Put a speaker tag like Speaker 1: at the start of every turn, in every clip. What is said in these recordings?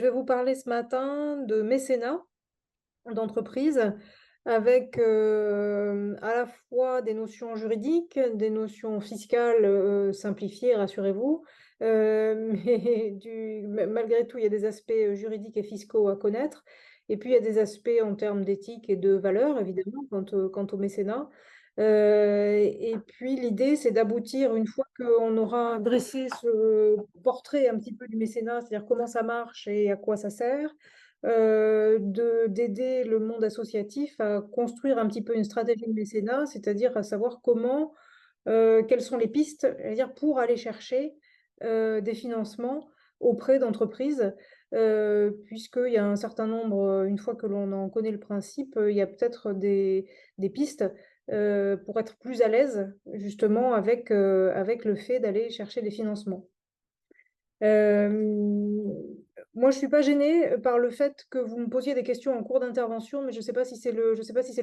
Speaker 1: Je vais vous parler ce matin de mécénat d'entreprise avec à la fois des notions juridiques, des notions fiscales simplifiées, rassurez-vous, mais malgré tout, il y a des aspects juridiques et fiscaux à connaître. Et puis, il y a des aspects en termes d'éthique et de valeur, évidemment, quant au mécénat. Et puis, l'idée, c'est d'aboutir, une fois qu'on aura dressé ce portrait un petit peu du mécénat, c'est-à-dire comment ça marche et à quoi ça sert, d'aider le monde associatif à construire un petit peu une stratégie de mécénat, c'est-à-dire à savoir comment, quelles sont les pistes, à dire, pour aller chercher des financements auprès d'entreprises, puisqu'il y a un certain nombre, une fois que l'on en connaît le principe, il y a peut-être des pistes pour être plus à l'aise justement avec le fait d'aller chercher des financements. Hem, Moi, je suis pas gênée par le fait que vous me posiez des questions en cours d'intervention, mais je sais pas si c'est le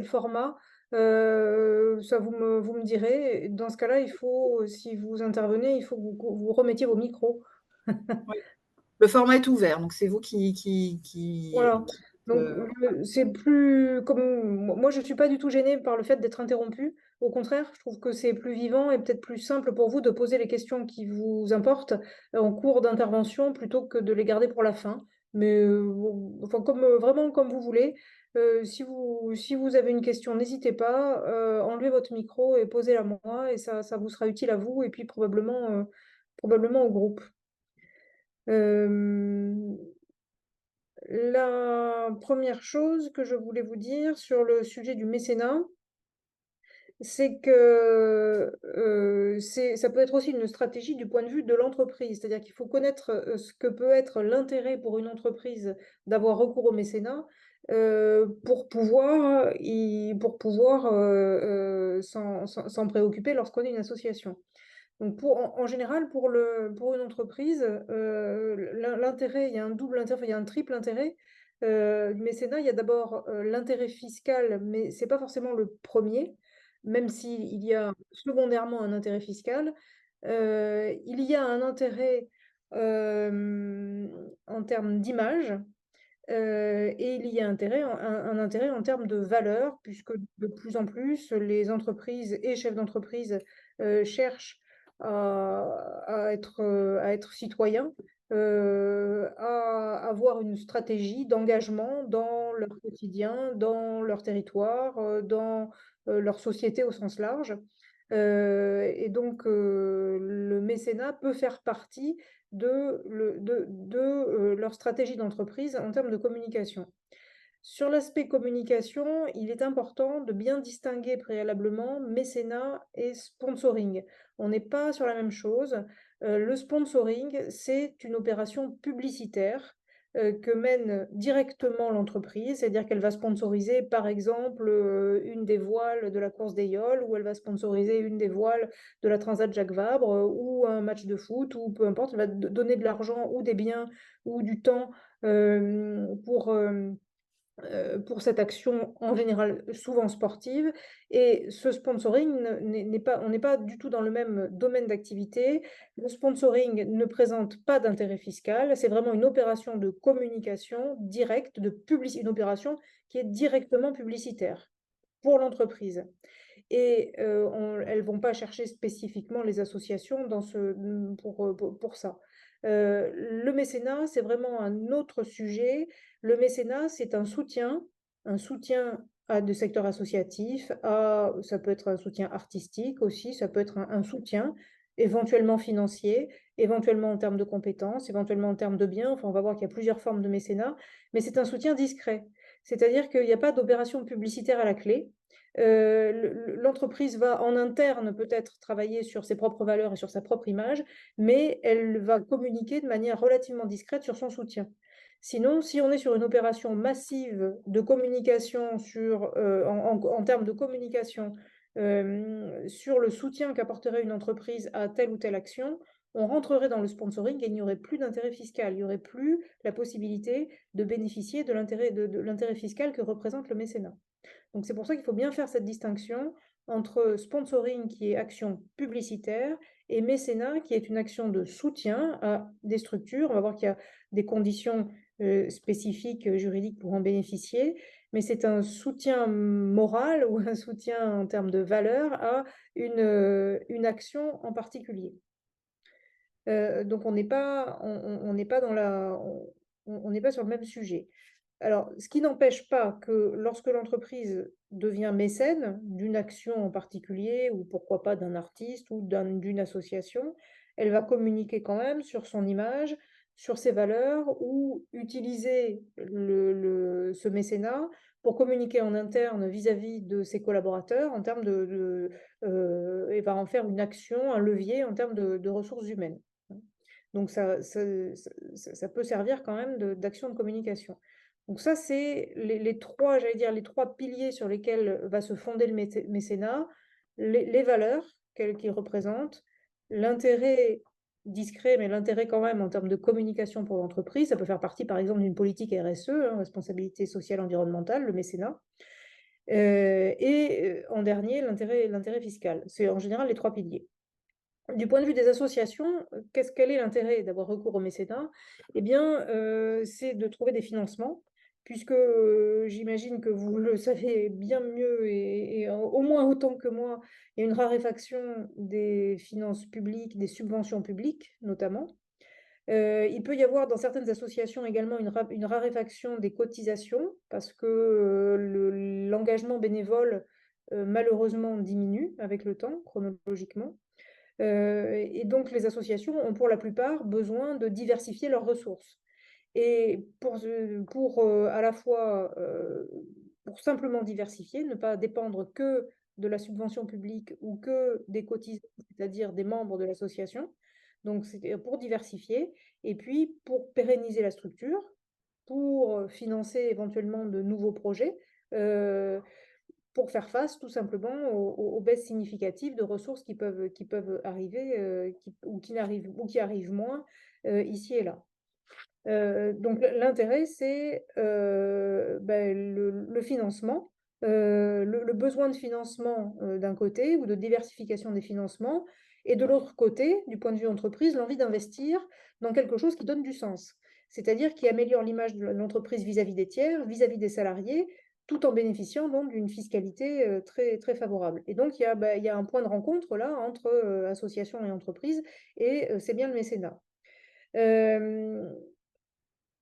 Speaker 1: format. Ça vous me direz. Dans ce cas-là, il faut, si vous intervenez, il faut que vous remettiez vos micros.
Speaker 2: Oui. Le format est ouvert, donc c'est vous qui
Speaker 1: Voilà, donc c'est plus comme moi je suis pas du tout gênée par le fait d'être interrompue. Au contraire, je trouve que c'est plus vivant et peut-être plus simple pour vous de poser les questions qui vous importent, en cours d'intervention plutôt que de les garder pour la fin. Mais, bon, enfin comme, vraiment comme vous voulez. Si vous avez une question, n'hésitez pas, enlevez votre micro et posez-la moi et ça vous sera utile à vous et puis probablement au groupe. Hem La première chose que je voulais vous dire sur le sujet du mécénat, c'est que, ça peut être aussi une stratégie du point de vue de l'entreprise. C'est-à-dire qu'il faut connaître, ce que peut être l'intérêt pour une entreprise d'avoir recours au mécénat, pour pouvoir, s'en préoccuper lorsqu'on est une association. Donc en général, pour une entreprise, l'intérêt, il y a un double intérêt, enfin, il y a un triple intérêt, du mécénat. Il y a d'abord, l'intérêt fiscal, mais c'est pas forcément le premier, même s'il y a secondairement un intérêt fiscal. Il y a un intérêt, en termes d'image, et il y a un intérêt en termes de valeur, puisque de plus en plus, les entreprises et chefs d'entreprise, cherchent à être citoyens, à avoir une stratégie d'engagement dans leur quotidien, dans leur territoire, dans, leur société au sens large. Et donc, le mécénat peut faire partie de leur stratégie d'entreprise en termes de communication. Sur l'aspect communication, il est important de bien distinguer préalablement mécénat et sponsoring. On n'est pas sur la même chose. Le sponsoring, c'est une opération publicitaire, que mène directement l'entreprise, c'est-à-dire qu'elle va sponsoriser, par exemple, une des voiles de la course des Yoles, ou elle va sponsoriser une des voiles de la Transat Jacques Vabre, ou un match de foot, ou peu importe. Elle va donner de l'argent ou des biens ou du temps, pour cette action en général souvent sportive, et ce sponsoring n'est pas, on n'est pas du tout dans le même domaine d'activité. Le sponsoring ne présente pas d'intérêt fiscal, c'est vraiment une opération de communication directe, une opération qui est directement publicitaire pour l'entreprise. Et elles vont pas chercher spécifiquement les associations dans pour ça. Le mécénat, c'est vraiment un autre sujet. Le mécénat, c'est un soutien à des secteurs associatifs, ça peut être un soutien artistique aussi, ça peut être un soutien éventuellement financier, éventuellement en termes de compétences, éventuellement en termes de biens. Enfin, on va voir qu'il y a plusieurs formes de mécénat, mais c'est un soutien discret. C'est-à-dire qu'il n'y a pas d'opération publicitaire à la clé. L'entreprise va en interne peut-être travailler sur ses propres valeurs et sur sa propre image, mais elle va communiquer de manière relativement discrète sur son soutien. Sinon, si on est sur une opération massive de communication en termes de communication, sur le soutien qu'apporterait une entreprise à telle ou telle action, on rentrerait dans le sponsoring et il n'y aurait plus d'intérêt fiscal. Il n'y aurait plus la possibilité de bénéficier de l'intérêt fiscal que représente le mécénat. Donc c'est pour ça qu'il faut bien faire cette distinction entre sponsoring, qui est action publicitaire, et mécénat, qui est une action de soutien à des structures. On va voir qu'il y a des conditions spécifiques juridiques pour en bénéficier, mais c'est un soutien moral ou un soutien en termes de valeur à une action en particulier. Donc on n'est pas dans la on n'est pas sur le même sujet. Alors, ce qui n'empêche pas que lorsque l'entreprise devient mécène d'une action en particulier ou pourquoi pas d'un artiste ou d'une association, elle va communiquer quand même sur son image, sur ses valeurs ou utiliser ce mécénat pour communiquer en interne vis-à-vis de ses collaborateurs en termes et va en faire une action, un levier en termes de ressources humaines. Donc ça peut servir quand même d'action de communication. Donc ça, c'est les trois, j'allais dire, les trois piliers sur lesquels va se fonder le mécénat, les valeurs qu'il représente, l'intérêt discret, mais l'intérêt quand même en termes de communication pour l'entreprise. Ça peut faire partie, par exemple, d'une politique RSE, hein, responsabilité sociale environnementale, le mécénat. En dernier, l'intérêt fiscal. C'est en général les trois piliers. Du point de vue des associations, quel est l'intérêt d'avoir recours au mécénat? Eh bien, c'est de trouver des financements, puisque j'imagine que vous le savez bien mieux et au moins autant que moi, il y a une raréfaction des finances publiques, des subventions publiques notamment. Il peut y avoir dans certaines associations également une raréfaction des cotisations, parce que l'engagement bénévole, malheureusement, diminue avec le temps, chronologiquement. Et donc les associations ont pour la plupart besoin de diversifier leurs ressources. Et à la fois pour simplement diversifier, ne pas dépendre que de la subvention publique ou que des cotisants, c'est-à-dire des membres de l'association. Donc c'est pour diversifier et puis pour pérenniser la structure, pour financer éventuellement de nouveaux projets. euh, pour faire face tout simplement aux baisses significatives de ressources qui peuvent arriver ou qui arrivent moins ici et là. Donc l'intérêt, c'est ben, le financement, le besoin de financement d'un côté ou de diversification des financements, et de l'autre côté, du point de vue entreprise, l'envie d'investir dans quelque chose qui donne du sens, c'est-à-dire qui améliore l'image de l'entreprise vis-à-vis des tiers, vis-à-vis des salariés, tout en bénéficiant donc d'une fiscalité très, très favorable. Et donc il y a un point de rencontre là entre associations et entreprises, et c'est bien le mécénat. Euh,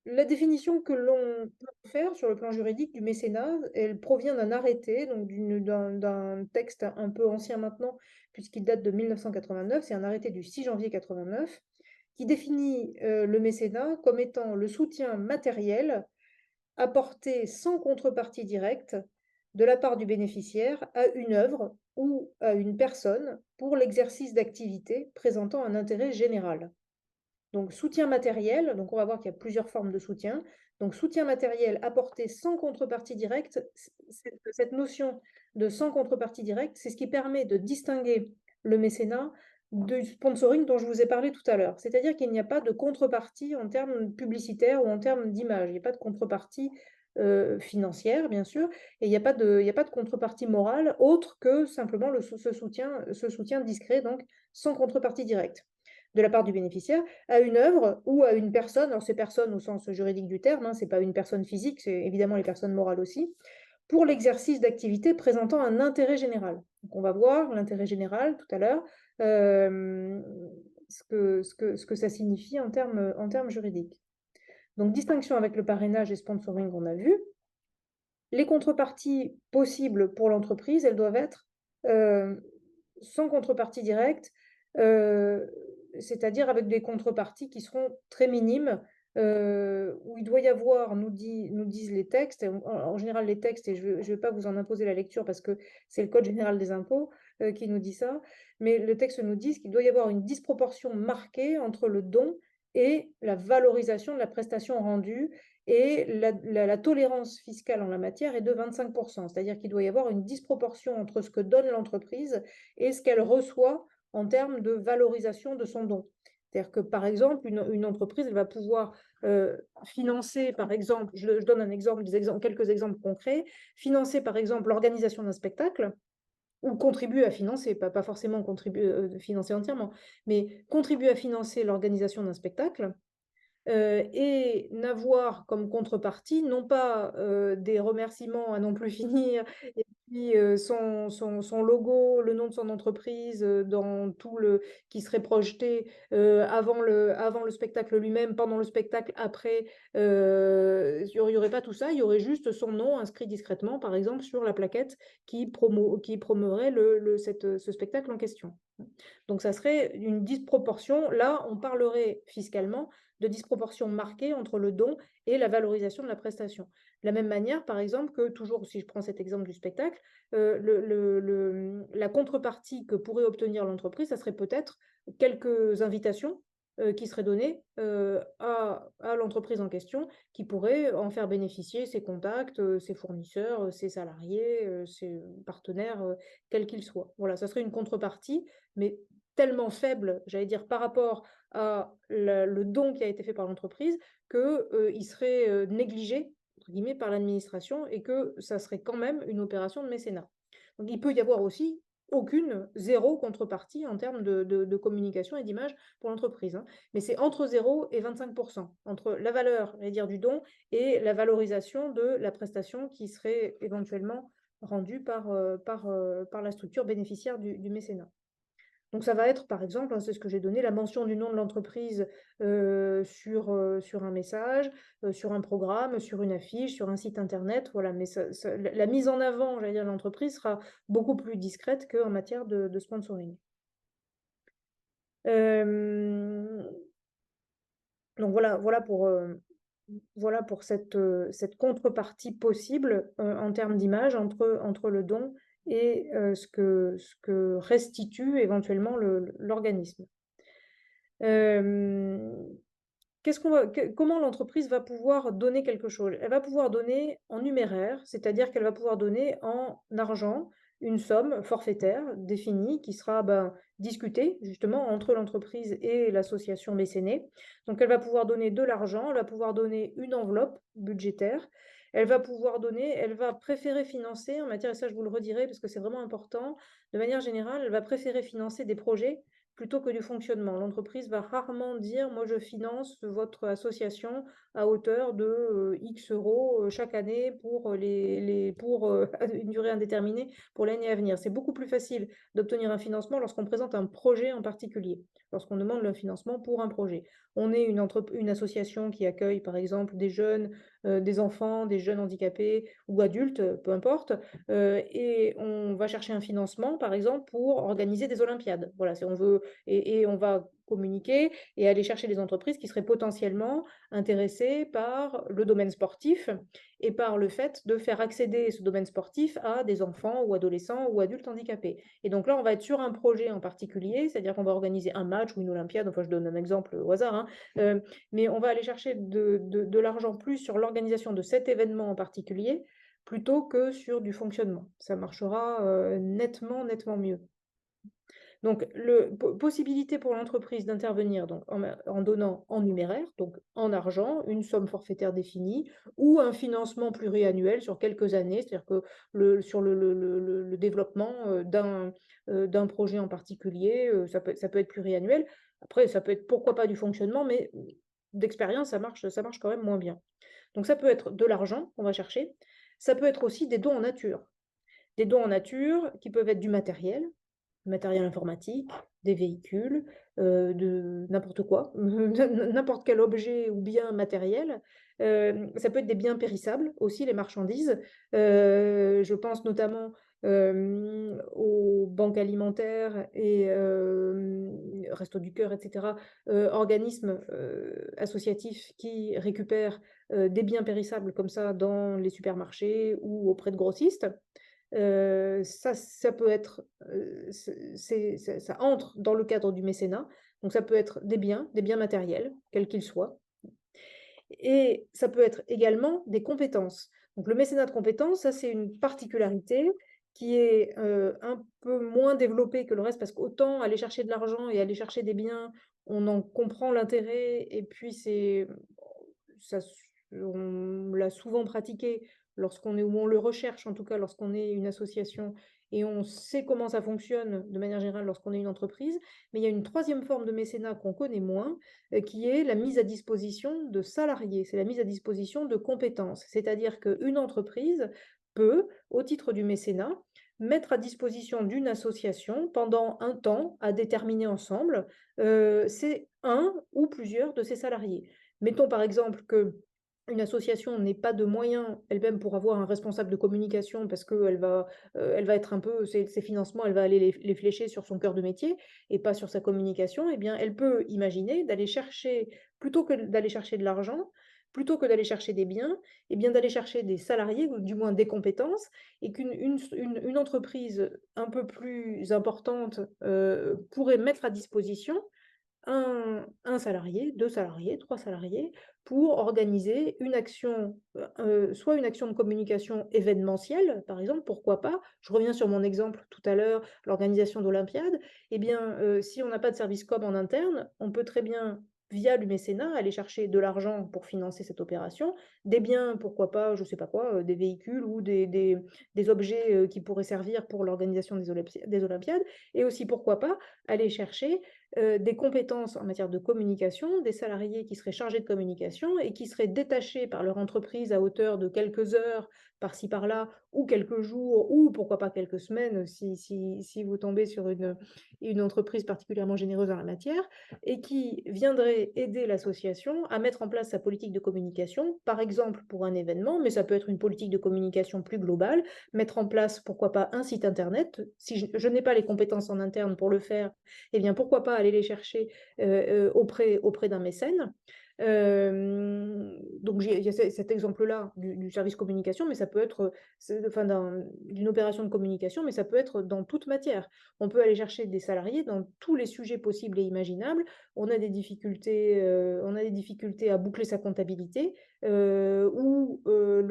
Speaker 1: la définition que l'on peut faire sur le plan juridique du mécénat, elle provient d'un arrêté, donc d'un texte un peu ancien maintenant, puisqu'il date de 1989. C'est un arrêté du 6 janvier 89 qui définit le mécénat comme étant le soutien matériel apporté sans contrepartie directe de la part du bénéficiaire à une œuvre ou à une personne pour l'exercice d'activités présentant un intérêt général. Donc, soutien matériel, donc on va voir qu'il y a plusieurs formes de soutien. Donc, soutien matériel apporté sans contrepartie directe, cette notion de sans contrepartie directe, c'est ce qui permet de distinguer le mécénat du sponsoring dont je vous ai parlé tout à l'heure. C'est-à-dire qu'il n'y a pas de contrepartie en termes publicitaires ou en termes d'image. Il n'y a pas de contrepartie financière, bien sûr, et il n'y a pas de contrepartie morale autre que simplement ce soutien discret, donc sans contrepartie directe de la part du bénéficiaire à une œuvre ou à une personne. Alors, c'est personne au sens juridique du terme, hein, ce n'est pas une personne physique, c'est évidemment les personnes morales aussi, pour l'exercice d'activités présentant un intérêt général. Donc, on va voir l'intérêt général tout à l'heure, ce que ça signifie en termes juridiques. Donc, distinction avec le parrainage et sponsoring, on a vu. Les contreparties possibles pour l'entreprise, elles doivent être sans contrepartie directe, c'est-à-dire avec des contreparties qui seront très minimes, où il doit y avoir, nous disent les textes, en général les textes, et je ne vais pas vous en imposer la lecture parce que c'est le Code général des impôts qui nous dit ça, mais le texte nous dit qu'il doit y avoir une disproportion marquée entre le don et la valorisation de la prestation rendue, et la tolérance fiscale en la matière est de 25%, c'est-à-dire qu'il doit y avoir une disproportion entre ce que donne l'entreprise et ce qu'elle reçoit en termes de valorisation de son don. C'est-à-dire que, par exemple, une entreprise elle va pouvoir financer, par exemple, je donne un exemple, quelques exemples concrets, financer, par exemple, l'organisation d'un spectacle, ou contribuer à financer, pas forcément contribuer, financer entièrement, mais contribuer à financer l'organisation d'un spectacle et n'avoir comme contrepartie, non pas des remerciements à non plus finir, et puis son logo, le nom de son entreprise dans tout le qui serait projeté avant le spectacle lui-même, pendant le spectacle, après. Il y aurait pas tout ça, il y aurait juste son nom inscrit discrètement, par exemple, sur la plaquette qui promeurait ce spectacle en question. Donc ça serait une disproportion. Là, on parlerait fiscalement de disproportion marquée entre le don et la valorisation de la prestation. De la même manière, par exemple, que toujours, si je prends cet exemple du spectacle, la contrepartie que pourrait obtenir l'entreprise, ça serait peut-être quelques invitations qui seraient données à l'entreprise en question, qui pourrait en faire bénéficier ses contacts, ses fournisseurs, ses salariés, ses partenaires, quels qu'ils soient. Voilà, ça serait une contrepartie, mais tellement faible, j'allais dire, par rapport à le don qui a été fait par l'entreprise, qu'il serait négligé, entre guillemets, par l'administration et que ça serait quand même une opération de mécénat. Donc il peut y avoir aussi zéro contrepartie en termes de communication et d'image pour l'entreprise, hein. Mais c'est entre 0 et 25%, entre la valeur, j'allais dire, du don et la valorisation de la prestation qui serait éventuellement rendue par la structure bénéficiaire du mécénat. Donc ça va être, par exemple, hein, c'est ce que j'ai donné, la mention du nom de l'entreprise sur un message, sur un programme, sur une affiche, sur un site internet. Voilà, mais la mise en avant, j'allais dire, de l'entreprise sera beaucoup plus discrète qu'en matière de sponsoring. Donc voilà pour cette contrepartie possible en termes d'image entre le don et ce que restitue éventuellement l'organisme. Comment l'entreprise va pouvoir donner quelque chose? Elle va pouvoir donner en numéraire, c'est-à-dire qu'elle va pouvoir donner en argent une somme forfaitaire définie qui sera discutée justement entre l'entreprise et l'association mécénée. Donc elle va pouvoir donner de l'argent, elle va pouvoir donner une enveloppe budgétaire, elle va préférer financer en matière, et ça je vous le redirai parce que c'est vraiment important, de manière générale, elle va préférer financer des projets plutôt que du fonctionnement. L'entreprise va rarement dire: «Moi, je finance votre association à hauteur de X euros chaque année pour une durée indéterminée pour l'année à venir». C'est beaucoup plus facile d'obtenir un financement lorsqu'on présente un projet en particulier, lorsqu'on demande le financement pour un projet. On est une association qui accueille, par exemple, des jeunes, des enfants, des jeunes handicapés ou adultes, peu importe, et on va chercher un financement, par exemple, pour organiser des olympiades. Voilà, si on veut et on va communiquer et aller chercher des entreprises qui seraient potentiellement intéressées par le domaine sportif et par le fait de faire accéder ce domaine sportif à des enfants ou adolescents ou adultes handicapés. Et donc là, on va être sur un projet en particulier, c'est-à-dire qu'on va organiser un match ou une olympiade, enfin je donne un exemple au hasard, hein, mais on va aller chercher de l'argent plus sur l'organisation de cet événement en particulier plutôt que sur du fonctionnement. Ça marchera nettement mieux. Donc, possibilité pour l'entreprise d'intervenir donc en donnant en numéraire, donc en argent, une somme forfaitaire définie, ou un financement pluriannuel sur quelques années, c'est-à-dire que sur le développement d'un projet en particulier, ça peut être pluriannuel. Après, ça peut être pourquoi pas du fonctionnement, mais d'expérience, ça marche quand même moins bien. Donc ça peut être de l'argent qu'on va chercher, ça peut être aussi des dons en nature. Des dons en nature qui peuvent être du matériel informatique, des véhicules, de n'importe quoi, n'importe quel objet ou bien matériel. Ça peut être des biens périssables aussi, les marchandises. Je pense notamment aux banques alimentaires et Restos du Cœur, etc., organismes associatifs qui récupèrent des biens périssables comme ça dans les supermarchés ou auprès de grossistes. Ça peut être, ça entre dans le cadre du mécénat, donc ça peut être des biens matériels, quels qu'ils soient, et ça peut être également des compétences. Donc le mécénat de compétences, ça c'est une particularité qui est, un peu moins développée que le reste parce qu'autant aller chercher de l'argent et aller chercher des biens, on en comprend l'intérêt et puis ça on l'a souvent pratiqué lorsqu'on est ou on le recherche en tout cas lorsqu'on est une association et on sait comment ça fonctionne de manière générale lorsqu'on est une entreprise. Mais il y a une troisième forme de mécénat qu'on connaît moins, qui est la mise à disposition de salariés. C'est la mise à disposition de compétences. C'est-à-dire qu'une entreprise peut, au titre du mécénat, mettre à disposition d'une association pendant un temps à déterminer ensemble, c'est un ou plusieurs de ses salariés. Mettons par exemple que une association n'ait pas de moyens elle-même pour avoir un responsable de communication parce elle va être un peu, ses financements, elle va aller les flécher sur son cœur de métier et pas sur sa communication, eh bien, elle peut imaginer d'aller chercher, plutôt que d'aller chercher de l'argent, plutôt que d'aller chercher des biens, eh bien, d'aller chercher des salariés ou du moins des compétences et qu'une entreprise un peu plus importante pourrait mettre à disposition un salarié, 2 salariés, 3 salariés, pour organiser une action, soit une action de communication événementielle, par exemple, pourquoi pas? Je reviens sur mon exemple tout à l'heure, l'organisation d'olympiades. Eh bien, si on n'a pas de service com en interne, on peut très bien, via du mécénat, aller chercher de l'argent pour financer cette opération, des biens, pourquoi pas, je sais pas quoi, des véhicules ou des objets, qui pourraient servir pour l'organisation des olympiades et aussi, pourquoi pas, aller chercher des compétences en matière de communication, des salariés qui seraient chargés de communication et qui seraient détachés par leur entreprise à hauteur de quelques heures par-ci par-là, ou quelques jours, ou pourquoi pas quelques semaines si vous tombez sur une entreprise particulièrement généreuse en la matière, et qui viendraient aider l'association à mettre en place sa politique de communication, par exemple pour un événement, mais ça peut être une politique de communication plus globale, mettre en place, pourquoi pas, un site internet. Si je n'ai pas les compétences en interne pour le faire, eh bien, pourquoi pas aller les chercher auprès d'un mécène. Donc, il y a cet exemple-là du service communication, mais ça peut être, enfin, d'une opération de communication, mais ça peut être dans toute matière. On peut aller chercher des salariés dans tous les sujets possibles et imaginables. On a des difficultés à boucler sa comptabilité, ou on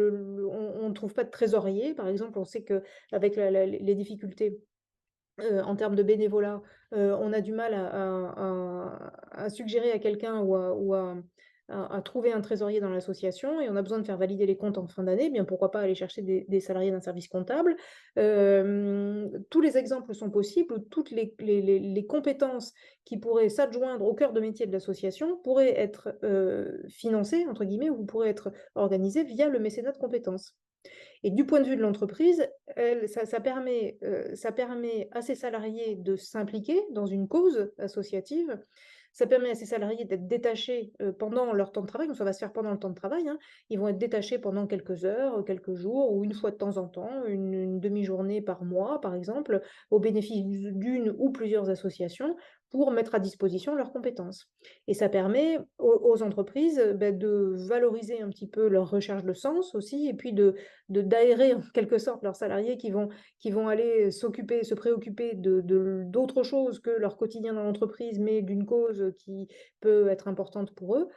Speaker 1: ne trouve pas de trésorier. Par exemple, on sait qu'avec les difficultés en termes de bénévolat, on a du mal à suggérer à quelqu'un ou à trouver un trésorier dans l'association et on a besoin de faire valider les comptes en fin d'année, eh bien pourquoi pas aller chercher des salariés d'un service comptable? Tous les exemples sont possibles, toutes les compétences qui pourraient s'adjoindre au cœur de métier de l'association pourraient être, «financées» entre guillemets ou pourraient être organisées via le mécénat de compétences. Et du point de vue de l'entreprise, ça permet à ses salariés de s'impliquer dans une cause associative. Ça permet à ses salariés d'être détachés, pendant leur temps de travail, donc ça va se faire pendant le temps de travail, hein. Ils vont être détachés pendant quelques heures, quelques jours ou une fois de temps en temps, une demi-journée par mois, par exemple, au bénéfice d'une ou plusieurs associations pour mettre à disposition leurs compétences. Et ça permet aux entreprises, de valoriser un petit peu leur recherche de sens aussi et puis d'aérer en quelque sorte leurs salariés qui vont aller se préoccuper d'autre chose que leur quotidien dans l'entreprise, mais d'une cause qui peut être importante pour eux.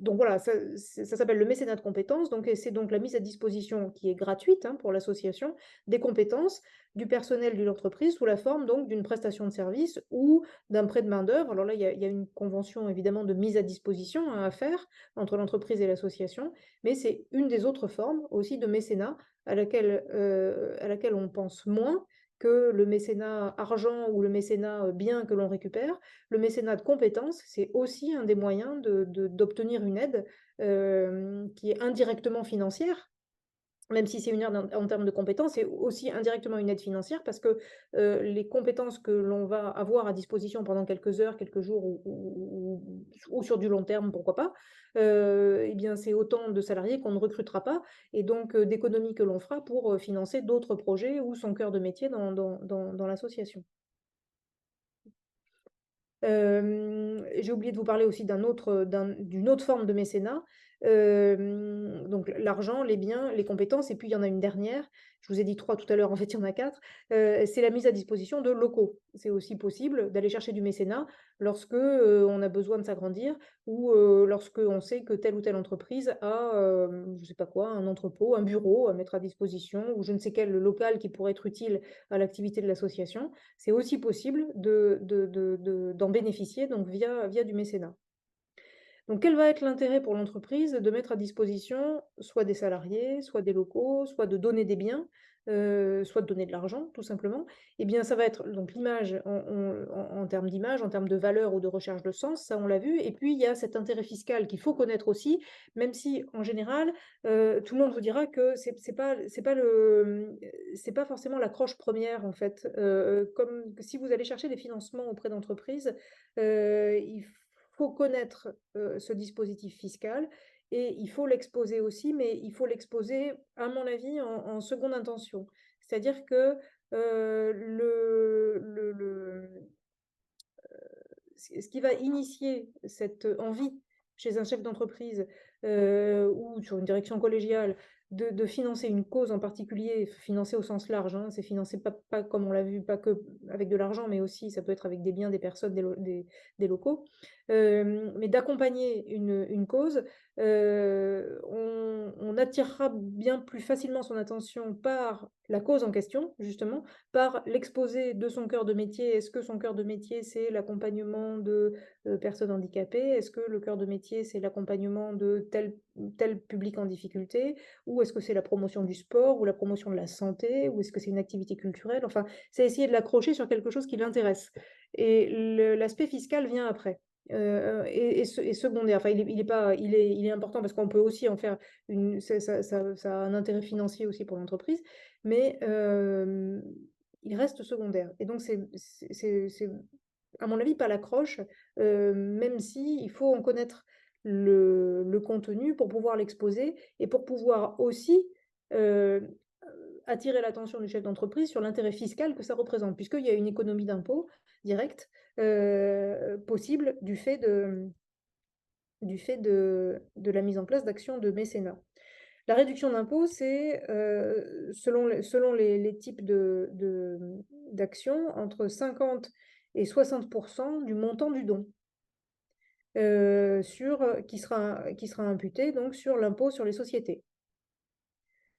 Speaker 1: Donc voilà, ça s'appelle le mécénat de compétences, donc et c'est donc la mise à disposition qui est gratuite, hein, pour l'association, des compétences du personnel de l'entreprise sous la forme donc d'une prestation de service ou d'un prêt de main-d'œuvre. Alors là, il y a une convention évidemment de mise à disposition, hein, à faire entre l'entreprise et l'association, mais c'est une des autres formes aussi de mécénat à laquelle on pense moins que le mécénat argent ou le mécénat bien que l'on récupère. Le mécénat de compétences, c'est aussi un des moyens d'obtenir une aide qui est indirectement financière, même si c'est une aide en termes de compétences, c'est aussi indirectement une aide financière parce que, les compétences que l'on va avoir à disposition pendant quelques heures, quelques jours ou sur du long terme, pourquoi pas, et bien, c'est autant de salariés qu'on ne recrutera pas et donc d'économies que l'on fera pour, financer d'autres projets ou son cœur de métier dans l'association. J'ai oublié de vous parler aussi d'une autre forme de mécénat, donc l'argent, les biens, les compétences et puis il y en a une dernière, je vous ai dit 3 tout à l'heure, en fait, il y en a 4. C'est la mise à disposition de locaux. C'est aussi possible d'aller chercher du mécénat lorsque, on a besoin de s'agrandir ou, lorsque on sait que telle ou telle entreprise a, je sais pas quoi, un entrepôt, un bureau à mettre à disposition ou je ne sais quel local qui pourrait être utile à l'activité de l'association. C'est aussi possible d'en bénéficier donc via du mécénat. Donc quel va être l'intérêt pour l'entreprise de mettre à disposition soit des salariés, soit des locaux, soit de donner des biens, soit de donner de l'argent tout simplement? Eh bien ça va être donc l'image en termes d'image, en termes de valeur ou de recherche de sens, ça on l'a vu et puis il y a cet intérêt fiscal qu'il faut connaître aussi, même si en général, tout le monde vous dira que c'est pas forcément l'accroche première en fait. Comme si vous allez chercher des financements auprès d'entreprises, il faut connaître, ce dispositif fiscal et il faut l'exposer aussi, mais il faut l'exposer, à mon avis, en seconde intention. C'est-à-dire que, ce qui va initier cette envie chez un chef d'entreprise, ou sur une direction collégiale de financer une cause en particulier, financer au sens large, hein, c'est financer pas comme on l'a vu, pas que avec de l'argent, mais aussi ça peut être avec des biens, des personnes, des locaux, mais d'accompagner une cause, on attirera bien plus facilement son attention par la cause en question, justement, par l'exposé de son cœur de métier. Est-ce que son cœur de métier, c'est l'accompagnement de, personnes handicapées? Est-ce que le cœur de métier, c'est l'accompagnement de tel public en difficulté? Ou est-ce que c'est la promotion du sport ou la promotion de la santé? Ou est-ce que c'est une activité culturelle? Enfin, c'est essayer de l'accrocher sur quelque chose qui l'intéresse et l'aspect fiscal vient après. Et secondaire, enfin il est important parce qu'on peut aussi en faire une ça a un intérêt financier aussi pour l'entreprise, mais il reste secondaire et donc c'est à mon avis pas l'accroche, même si il faut en connaître le contenu pour pouvoir l'exposer et pour pouvoir aussi, heu, attirer l'attention du chef d'entreprise sur l'intérêt fiscal que ça représente. Puisqu'il y a une économie d'impôt directe, possible du fait de la mise en place d'actions de mécénat. La réduction d'impôt, c'est, selon les types d'actions, entre 50 et 60 du montant du don, qui sera imputé donc sur l'impôt sur les sociétés.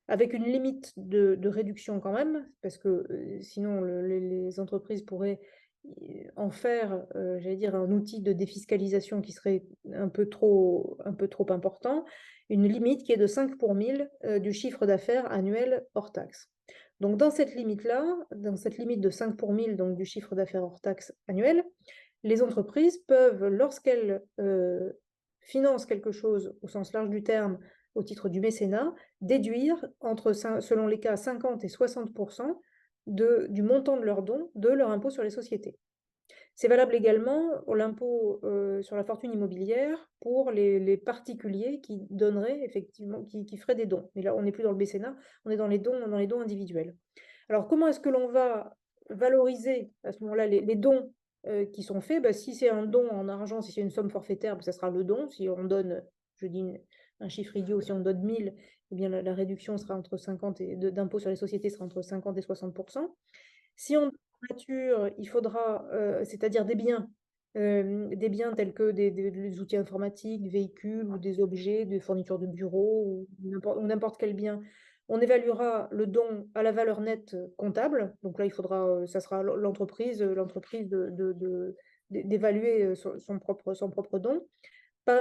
Speaker 1: Avec une limite de réduction quand même, parce que, sinon les entreprises pourraient en faire, j'allais dire un outil de défiscalisation qui serait un peu trop important. Une limite qui est de 5 pour 1000, du chiffre d'affaires annuel hors taxe. Donc dans cette limite-là, dans cette limite de 5 pour 1000 donc du chiffre d'affaires hors taxe annuel, les entreprises peuvent, lorsqu'elles, financent quelque chose au sens large du terme, au titre du mécénat, déduire selon les cas 50 et 60 du montant de leurs dons de leur impôt sur les sociétés. C'est valable également pour l'impôt, sur la fortune immobilière pour les particuliers qui donneraient effectivement qui feraient des dons. Mais là, on n'est plus dans le mécénat, on est dans les dons individuels. Alors comment est-ce que l'on va valoriser à ce moment-là les dons, qui sont faits? Bah, si c'est un don en argent, si c'est une somme forfaitaire, bah, ça sera le don. Si on donne, je dis un chiffre idiot, si on donne 1000, eh bien la réduction sera entre 50 et d'impôt sur les sociétés sera entre 50 et 60. Si on donne en nature, il faudra, c'est-à-dire des biens tels que des outils informatiques, véhicules ou des objets, des fournitures de bureau ou n'importe quel bien. On évaluera le don à la valeur nette comptable. Donc là, il faudra, ça sera l'entreprise d'évaluer, son propre don.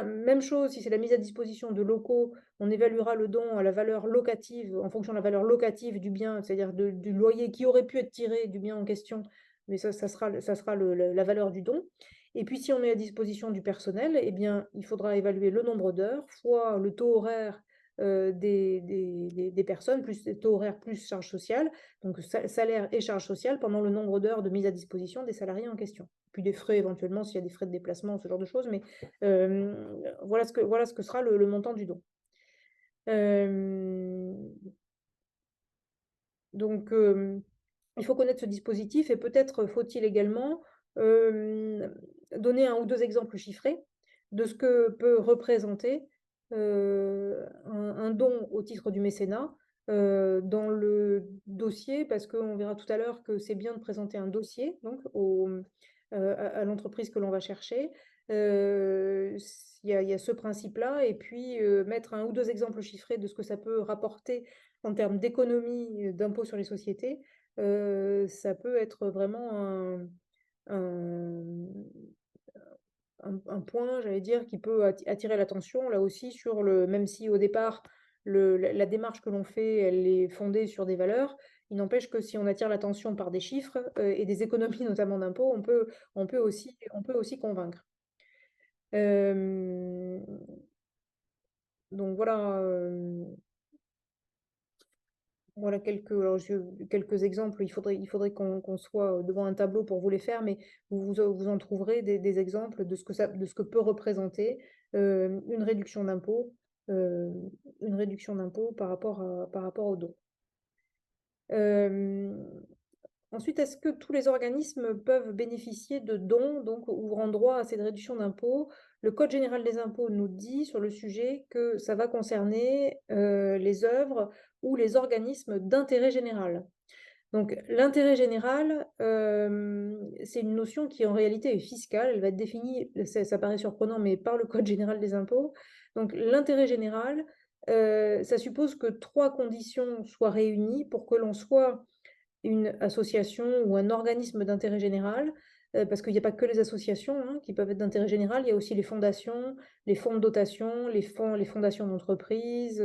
Speaker 1: Même chose, si c'est la mise à disposition de locaux, on évaluera le don à la valeur locative, en fonction de la valeur locative du bien, c'est-à-dire du loyer qui aurait pu être tiré du bien en question, mais ça sera la valeur du don. Et puis si on met à disposition du personnel, eh bien, il faudra évaluer le nombre d'heures fois le taux horaire, des personnes, plus le taux horaire plus charge sociale, donc salaire et charge sociale pendant le nombre d'heures de mise à disposition des salariés en question. Puis des frais éventuellement, s'il y a des frais de déplacement, ce genre de choses, mais voilà ce que sera le montant du don. Hem, donc, il faut connaître ce dispositif et peut-être faut-il également, donner un ou 2 exemples chiffrés de ce que peut représenter, un don au titre du mécénat, dans le dossier. Parce qu'on verra tout à l'heure que c'est bien de présenter un dossier donc à l'entreprise que l'on va chercher. Il y a ce principe-là et puis, mettre un ou 2 exemples chiffrés de ce que ça peut rapporter en termes d'économie, d'impôt sur les sociétés, ça peut être vraiment un un point, j'allais dire, qui peut attirer l'attention, là aussi, sur même si au départ, la démarche que l'on fait, elle est fondée sur des valeurs, il n'empêche que si on attire l'attention par des chiffres et des économies, notamment d'impôts, on peut aussi convaincre. Euh, donc voilà, voilà quelques exemples. Il faudrait qu'on soit devant un tableau pour vous les faire, mais vous en trouverez des exemples de ce que peut représenter une réduction d'impôt, euh, par rapport aux dons. Euh, Ensuite, est-ce que tous les organismes peuvent bénéficier de dons, donc ouvrant droit à cette réduction d'impôt? Le Code général des impôts nous dit sur le sujet que ça va concerner les œuvres ou les organismes d'intérêt général. Donc, l'intérêt général, c'est une notion qui en réalité est fiscale. Elle va être définie, ça paraît surprenant, mais par le Code général des impôts. Donc, l'intérêt général, ça suppose que trois conditions soient réunies pour que l'on soit une association ou un organisme d'intérêt général, parce qu'il n'y a pas que les associations qui peuvent être d'intérêt général, il y a aussi les fondations, les fonds de dotation, les fondations d'entreprise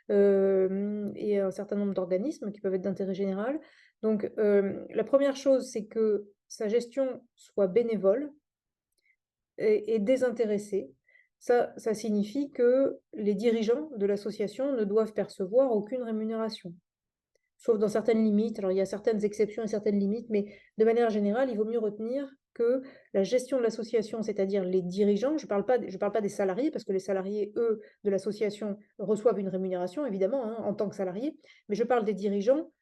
Speaker 1: et un certain nombre d'organismes qui peuvent être d'intérêt général. Donc, la première chose, c'est que sa gestion soit bénévole et désintéressée. Ça signifie que les dirigeants de l'association ne doivent percevoir aucune rémunération, sauf dans certaines limites. Alors, il y a certaines exceptions et certaines limites, mais de manière générale, il vaut mieux retenir que la gestion de l'association, c'est-à-dire les dirigeants, je parle pas des salariés, parce que les salariés, eux, de l'association reçoivent une rémunération, évidemment, en tant que salariés, mais je parle des dirigeants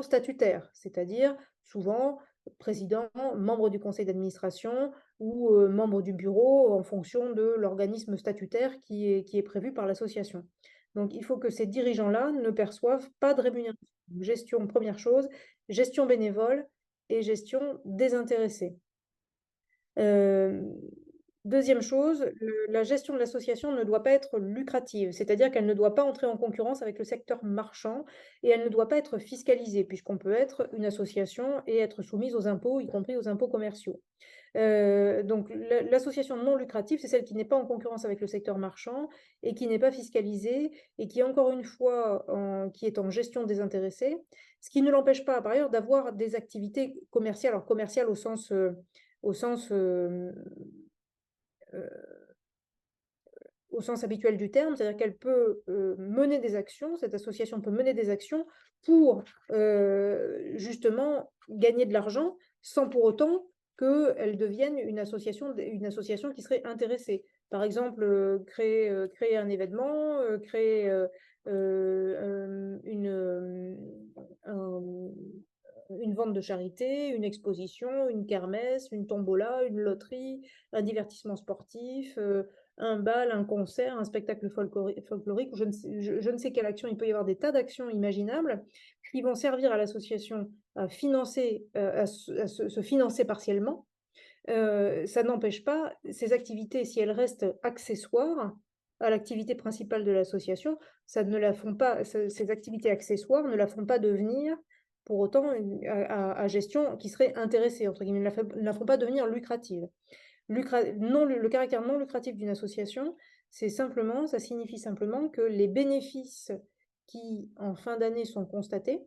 Speaker 1: statutaires, c'est-à-dire souvent président, membre du conseil d'administration ou membre du bureau en fonction de l'organisme statutaire qui est prévu par l'association. Donc, il faut que ces dirigeants-là ne perçoivent pas de rémunération. Gestion, première chose, gestion bénévole et gestion désintéressée. Euh, Deuxième chose, la gestion de l'association ne doit pas être lucrative, c'est-à-dire qu'elle ne doit pas entrer en concurrence avec le secteur marchand et elle ne doit pas être fiscalisée, puisqu'on peut être une association et être soumise aux impôts, y compris aux impôts commerciaux. Donc l'association non lucrative, c'est celle qui n'est pas en concurrence avec le secteur marchand et qui n'est pas fiscalisée et qui, encore une fois, qui est en gestion désintéressée, ce qui ne l'empêche pas, par ailleurs, d'avoir des activités commerciales, alors commerciales au sens au sens habituel du terme, c'est-à-dire qu'elle peut mener des actions, cette association peut mener des actions pour justement gagner de l'argent sans pour autant qu'elle devienne une association qui serait intéressée. Par exemple, créer un événement, créer une vente de charité, une exposition, une kermesse, une tombola, une loterie, un divertissement sportif, un bal, un concert, un spectacle folklorique, ou je ne sais quelle action. Il peut y avoir des tas d'actions imaginables qui vont servir à l'association à financer, à se financer partiellement. Ça n'empêche pas ces activités, si elles restent accessoires à l'activité principale de l'association, ces activités accessoires ne la font pas devenir pour autant à gestion qui serait intéressée, entre guillemets, ne la font pas devenir lucrative. Le caractère non lucratif d'une association, ça signifie simplement que les bénéfices qui, en fin d'année, sont constatés,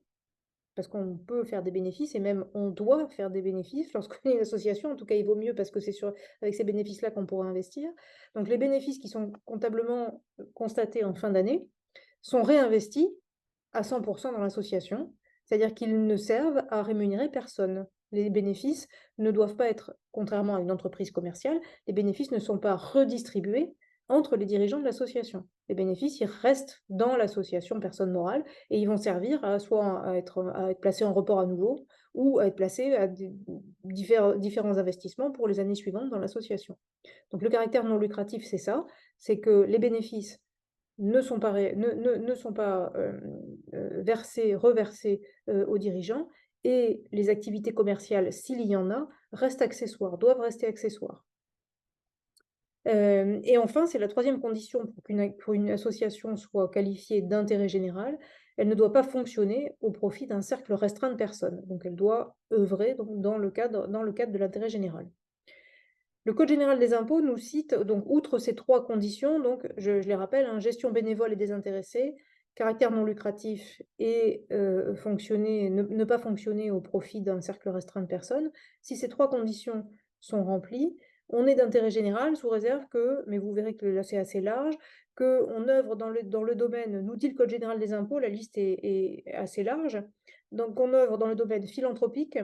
Speaker 1: parce qu'on peut faire des bénéfices et même on doit faire des bénéfices lorsqu'on est une association. En tout cas, il vaut mieux parce que c'est avec ces bénéfices-là qu'on pourra investir. Donc, les bénéfices qui sont comptablement constatés en fin d'année sont réinvestis à 100% dans l'association, c'est-à-dire qu'ils ne servent à rémunérer personne. Les bénéfices ne doivent pas être, contrairement à une entreprise commerciale, les bénéfices ne sont pas redistribués entre les dirigeants de l'association. Les bénéfices, ils restent dans l'association personne morale et ils vont servir soit à être placés en report à nouveau ou à être placés à différents investissements pour les années suivantes dans l'association. Donc le caractère non lucratif, c'est ça, c'est que les bénéfices ne sont pas reversés aux dirigeants et les activités commerciales, s'il y en a, restent accessoires, doivent rester accessoires. Et enfin, c'est la troisième condition pour une association soit qualifiée d'intérêt général, elle ne doit pas fonctionner au profit d'un cercle restreint de personnes. Donc elle doit œuvrer dans le cadre de l'intérêt général. Le Code général des impôts nous cite, donc, outre ces 3 conditions, donc, je les rappelle, hein, gestion bénévole et désintéressée, caractère non lucratif et ne pas fonctionner au profit d'un cercle restreint de personnes. Si ces 3 conditions sont remplies, on est d'intérêt général sous réserve que, mais vous verrez que là c'est assez large, qu'on œuvre dans le domaine, nous dit le Code général des impôts, la liste est assez large, donc on œuvre dans le domaine philanthropique,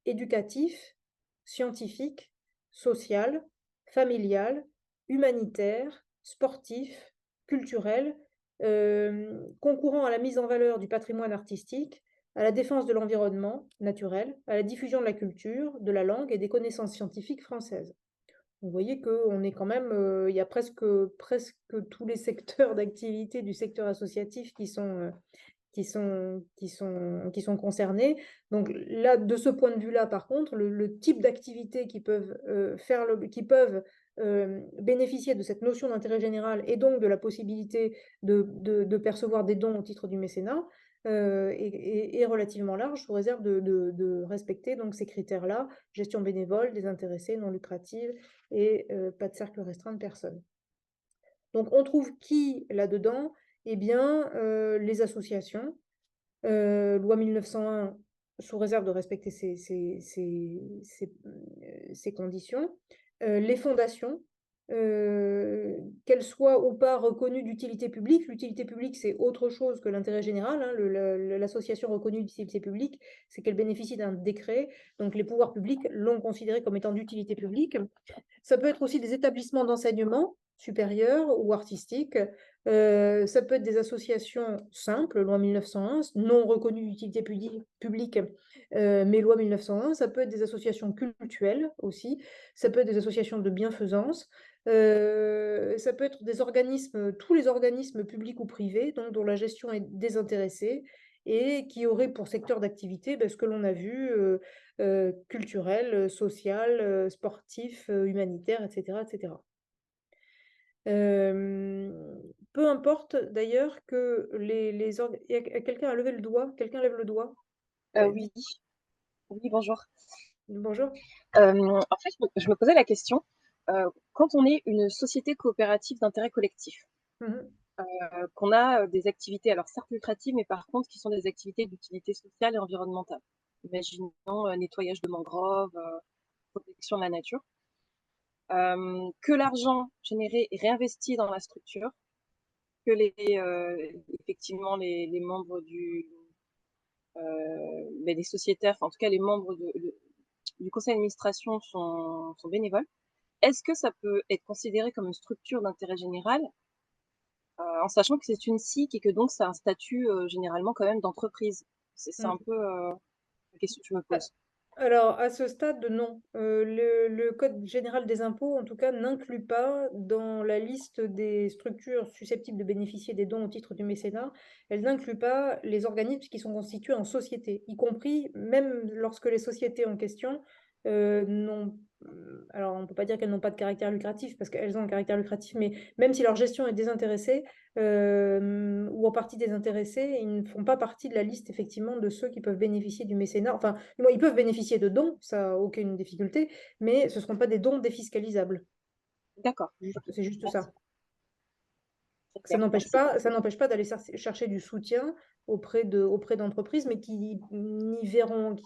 Speaker 1: éducatif, scientifique, social, familial, humanitaire, sportif, culturel, concourant à la mise en valeur du patrimoine artistique, à la défense de l'environnement naturel, à la diffusion de la culture, de la langue et des connaissances scientifiques françaises. Vous voyez qu'on est quand même, il y a presque tous les secteurs d'activité du secteur associatif qui sont concernés. Donc là, de ce point de vue-là, par contre, le type d'activités qui peuvent bénéficier de cette notion d'intérêt général et donc de la possibilité de percevoir des dons au titre du mécénat est relativement large, sous réserve de respecter donc ces critères-là: gestion bénévole, désintéressée, non lucrative et pas de cercle restreint de personnes. Donc on trouve qui là-dedans? Eh bien, les associations, loi 1901, sous réserve de respecter ces conditions. Les fondations, qu'elles soient ou pas reconnues d'utilité publique. L'utilité publique, c'est autre chose que l'intérêt général, hein. L'association reconnue d'utilité publique, c'est qu'elle bénéficie d'un décret. Donc les pouvoirs publics l'ont considérée comme étant d'utilité publique. Ça peut être aussi des établissements d'enseignement supérieur ou artistique. Ça peut être des associations simples, loi 1901, non reconnues d'utilité publique, mais loi 1901. Ça peut être des associations cultuelles aussi. Ça peut être des associations de bienfaisance. Ça peut être des organismes, tous les organismes publics ou privés, donc, dont la gestion est désintéressée et qui auraient pour secteur d'activité ce que l'on a vu, culturel, social, sportif, humanitaire, etc., etc. Peu importe d'ailleurs que quelqu'un a levé le doigt, quelqu'un lève le doigt.
Speaker 3: Oui, oui, bonjour.
Speaker 1: Bonjour.
Speaker 3: En fait, je me posais la question, quand on est une société coopérative d'intérêt collectif,
Speaker 1: Mhm.
Speaker 3: qu'on a des activités, alors certes lucratives, mais par contre qui sont des activités d'utilité sociale et environnementale. Imaginons nettoyage de mangroves, protection de la nature. Que l'argent généré est réinvesti dans la structure, que effectivement les membres des sociétaires, enfin, en tout cas les membres du conseil d'administration sont bénévoles. Est-ce que ça peut être considéré comme une structure d'intérêt général, en sachant que c'est une SIC et que donc ça a un statut généralement quand même d'entreprise? C'est un peu la question que je me pose.
Speaker 1: Alors, à ce stade, non. Le Code général des impôts, en tout cas, n'inclut pas dans la liste des structures susceptibles de bénéficier des dons au titre du mécénat, elle n'inclut pas les organismes qui sont constitués en société, y compris même lorsque les sociétés en question n'ont... Alors, on ne peut pas dire qu'elles n'ont pas de caractère lucratif, parce qu'elles ont un caractère lucratif, mais même si leur gestion est désintéressée, ou en partie désintéressés, ils ne font pas partie de la liste effectivement de ceux qui peuvent bénéficier du mécénat. Enfin, ils peuvent bénéficier de dons, ça aucune difficulté, mais ce ne seront pas des dons défiscalisables.
Speaker 3: D'accord. Okay.
Speaker 1: C'est juste
Speaker 3: Merci.
Speaker 1: ça.
Speaker 3: Très
Speaker 1: Ça
Speaker 3: clair.
Speaker 1: n'empêche
Speaker 3: Merci.
Speaker 1: pas d'aller chercher du soutien auprès d'entreprises, mais qui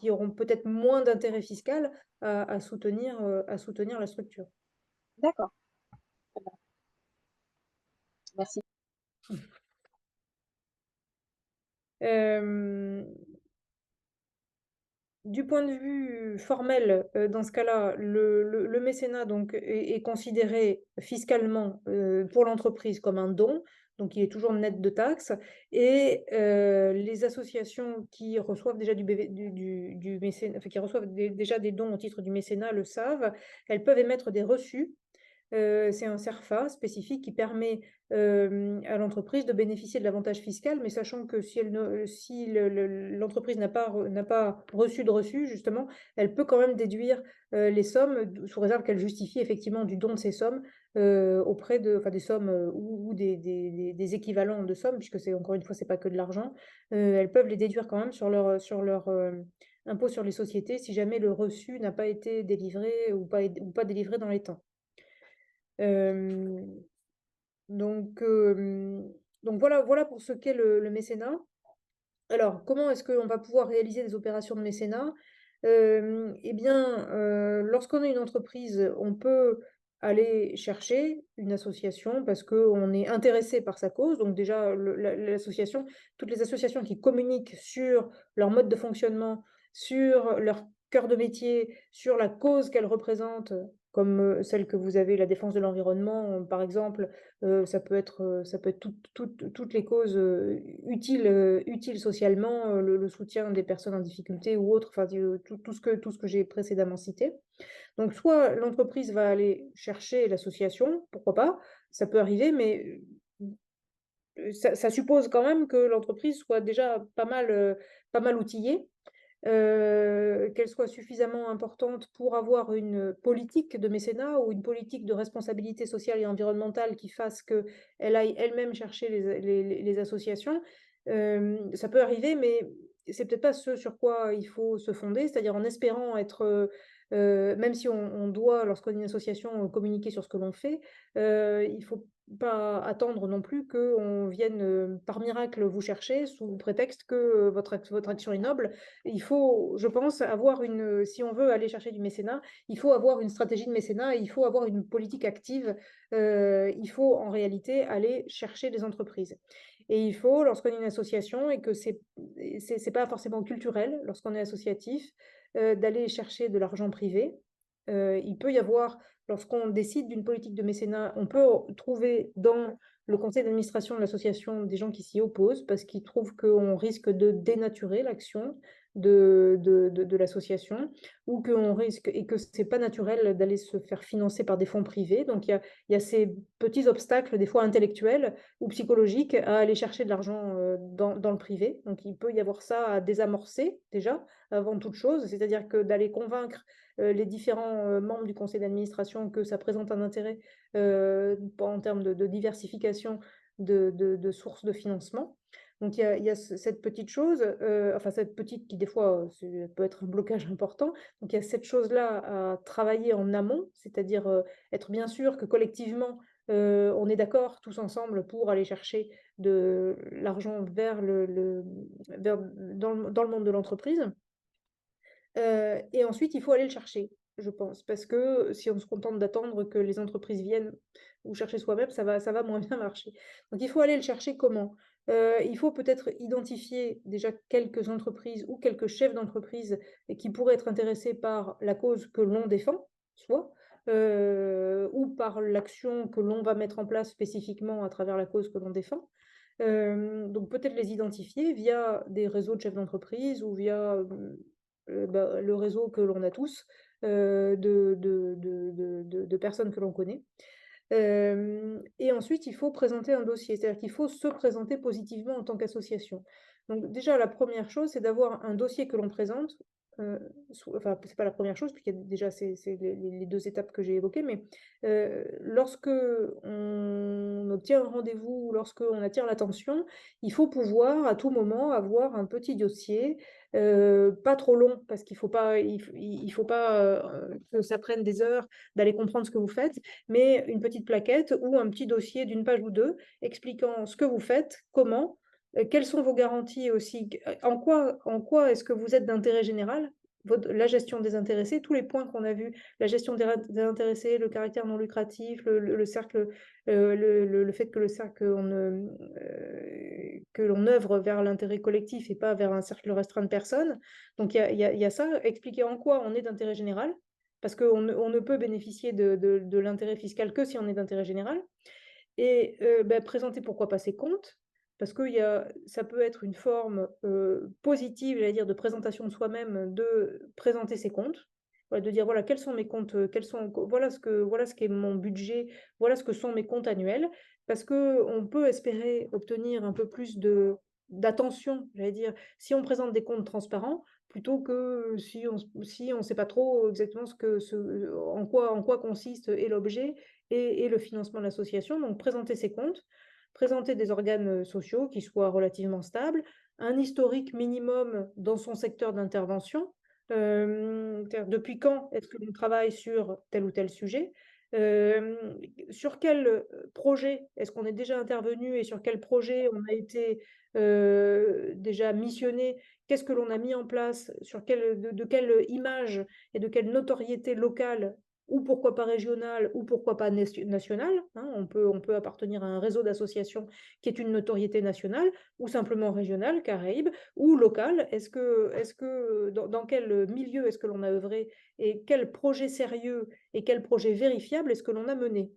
Speaker 1: auront peut-être moins d'intérêt fiscal à soutenir la structure.
Speaker 3: D'accord. Très bien. Merci.
Speaker 1: Du point de vue formel, dans ce cas-là, le mécénat donc est considéré fiscalement, pour l'entreprise comme un don, donc il est toujours net de taxes et les associations qui reçoivent déjà du mécénat, enfin qui reçoivent déjà des dons au titre du mécénat le savent, elles peuvent émettre des reçus. C'est un CERFA spécifique qui permet à l'entreprise de bénéficier de l'avantage fiscal, mais sachant que si l'entreprise n'a pas reçu de reçu, justement, elle peut quand même déduire les sommes, sous réserve qu'elle justifie effectivement du don de ces sommes auprès enfin, des sommes ou des équivalents de sommes, puisque encore une fois, c'est pas que de l'argent. Elles peuvent les déduire quand même impôt sur les sociétés si jamais le reçu n'a pas été délivré ou pas délivré dans les temps. Euh, donc, euh, donc voilà pour ce qu'est le mécénat. Alors, comment est-ce qu'on va pouvoir réaliser des opérations de mécénat? Eh bien, lorsqu'on est une entreprise, on peut aller chercher une association parce qu'on est intéressé par sa cause. Donc déjà, l'association, toutes les associations qui communiquent sur leur mode de fonctionnement, sur leur cœur de métier, sur la cause qu'elles représentent, comme celle que vous avez, la défense de l'environnement, par exemple, ça peut être toutes les causes utiles socialement, le soutien des personnes en difficulté ou autres, enfin, tout ce que j'ai précédemment cité. Donc, soit l'entreprise va aller chercher l'association, pourquoi pas, ça peut arriver, mais ça suppose quand même que l'entreprise soit déjà pas mal outillée, qu'elle soit suffisamment importante pour avoir une politique de mécénat ou une politique de responsabilité sociale et environnementale qui fasse qu'elle aille elle-même chercher les associations. Ça peut arriver, mais c'est peut-être pas ce sur quoi il faut se fonder, c'est-à-dire en espérant être, même si on doit, lorsqu'on est une association, communiquer sur ce que l'on fait, il faut pas attendre non plus qu'on vienne par miracle vous chercher sous prétexte que votre action est noble. Il faut, je pense, avoir si on veut aller chercher du mécénat, il faut avoir une stratégie de mécénat, il faut avoir une politique active, il faut en réalité aller chercher des entreprises. Et il faut, lorsqu'on est une association et que c'est pas forcément culturel, lorsqu'on est associatif, d'aller chercher de l'argent privé. Il peut y avoir, lorsqu'on décide d'une politique de mécénat, on peut trouver dans le conseil d'administration de l'association des gens qui s'y opposent parce qu'ils trouvent qu'on risque de dénaturer l'action de l'association ou qu'on risque et que c'est pas naturel d'aller se faire financer par des fonds privés. Donc il y a ces petits obstacles, des fois intellectuels ou psychologiques, à aller chercher de l'argent dans le privé. Donc il peut y avoir ça à désamorcer déjà avant toute chose, c'est-à-dire que d'aller convaincre les différents membres du conseil d'administration que ça présente un intérêt en termes de diversification de sources de financement. Donc il y a cette petite chose, enfin cette petite qui des fois peut être un blocage important. Donc il y a cette chose-là à travailler en amont, c'est-à-dire être bien sûr que collectivement on est d'accord tous ensemble pour aller chercher de l'argent dans le monde de l'entreprise. Et ensuite, il faut aller le chercher, je pense, parce que si on se contente d'attendre que les entreprises viennent ou chercher soi-même, ça va moins bien marcher. Donc, il faut aller le chercher comment? Il faut peut-être identifier déjà quelques entreprises ou quelques chefs d'entreprise qui pourraient être intéressés par la cause que l'on défend, soit, ou par l'action que l'on va mettre en place spécifiquement à travers la cause que l'on défend. Donc peut-être les identifier via des réseaux de chefs d'entreprise ou via le réseau que l'on a tous de personnes que l'on connaît. Et ensuite, il faut présenter un dossier, c'est-à-dire qu'il faut se présenter positivement en tant qu'association. Donc déjà, la première chose, c'est d'avoir un dossier que l'on présente. Enfin, c'est pas la première chose, puisqu'il y a déjà c'est les deux étapes que j'ai évoquées, mais lorsque on obtient un rendez-vous, lorsque on attire l'attention, il faut pouvoir à tout moment avoir un petit dossier, pas trop long, parce qu'il faut pas que ça prenne des heures d'aller comprendre ce que vous faites, mais une petite plaquette ou un petit dossier d'une page ou deux expliquant ce que vous faites, comment, quelles sont vos garanties aussi, en quoi est-ce que vous êtes d'intérêt général, la gestion des intéressés, tous les points qu'on a vus, la gestion des intéressés, le caractère non lucratif, le cercle, le fait que le cercle, que l'on œuvre vers l'intérêt collectif et pas vers un cercle restreint de personnes. Donc il y a ça, expliquer en quoi on est d'intérêt général, parce qu'on ne peut bénéficier de l'intérêt fiscal que si on est d'intérêt général. Et présenter pourquoi pas ses comptes, parce que ça peut être une forme positive, j'allais dire, de présentation de soi-même, de présenter ses comptes. Voilà, de dire voilà quels sont mes comptes, voilà ce qu'est mon budget, voilà ce que sont mes comptes annuels, parce que on peut espérer obtenir un peu plus d'attention, j'allais dire, si on présente des comptes transparents, plutôt que si on sait pas trop exactement en quoi consiste et l'objet et le financement de l'association. Donc présenter ses comptes, présenter des organes sociaux qui soient relativement stables, un historique minimum dans son secteur d'intervention. Depuis quand est-ce que l'on travaille sur tel ou tel sujet? Sur quel projet est-ce qu'on est déjà intervenu et sur quel projet on a été déjà missionné? Qu'est-ce que l'on a mis en place? Sur de quelle image et de quelle notoriété locale ou pourquoi pas régionale ou pourquoi pas nationale, hein? On peut appartenir à un réseau d'associations qui est une notoriété nationale ou simplement régionale, Caraïbes, ou locale. Dans quel milieu est-ce que l'on a œuvré et quel projet sérieux et quel projet vérifiable est-ce que l'on a mené?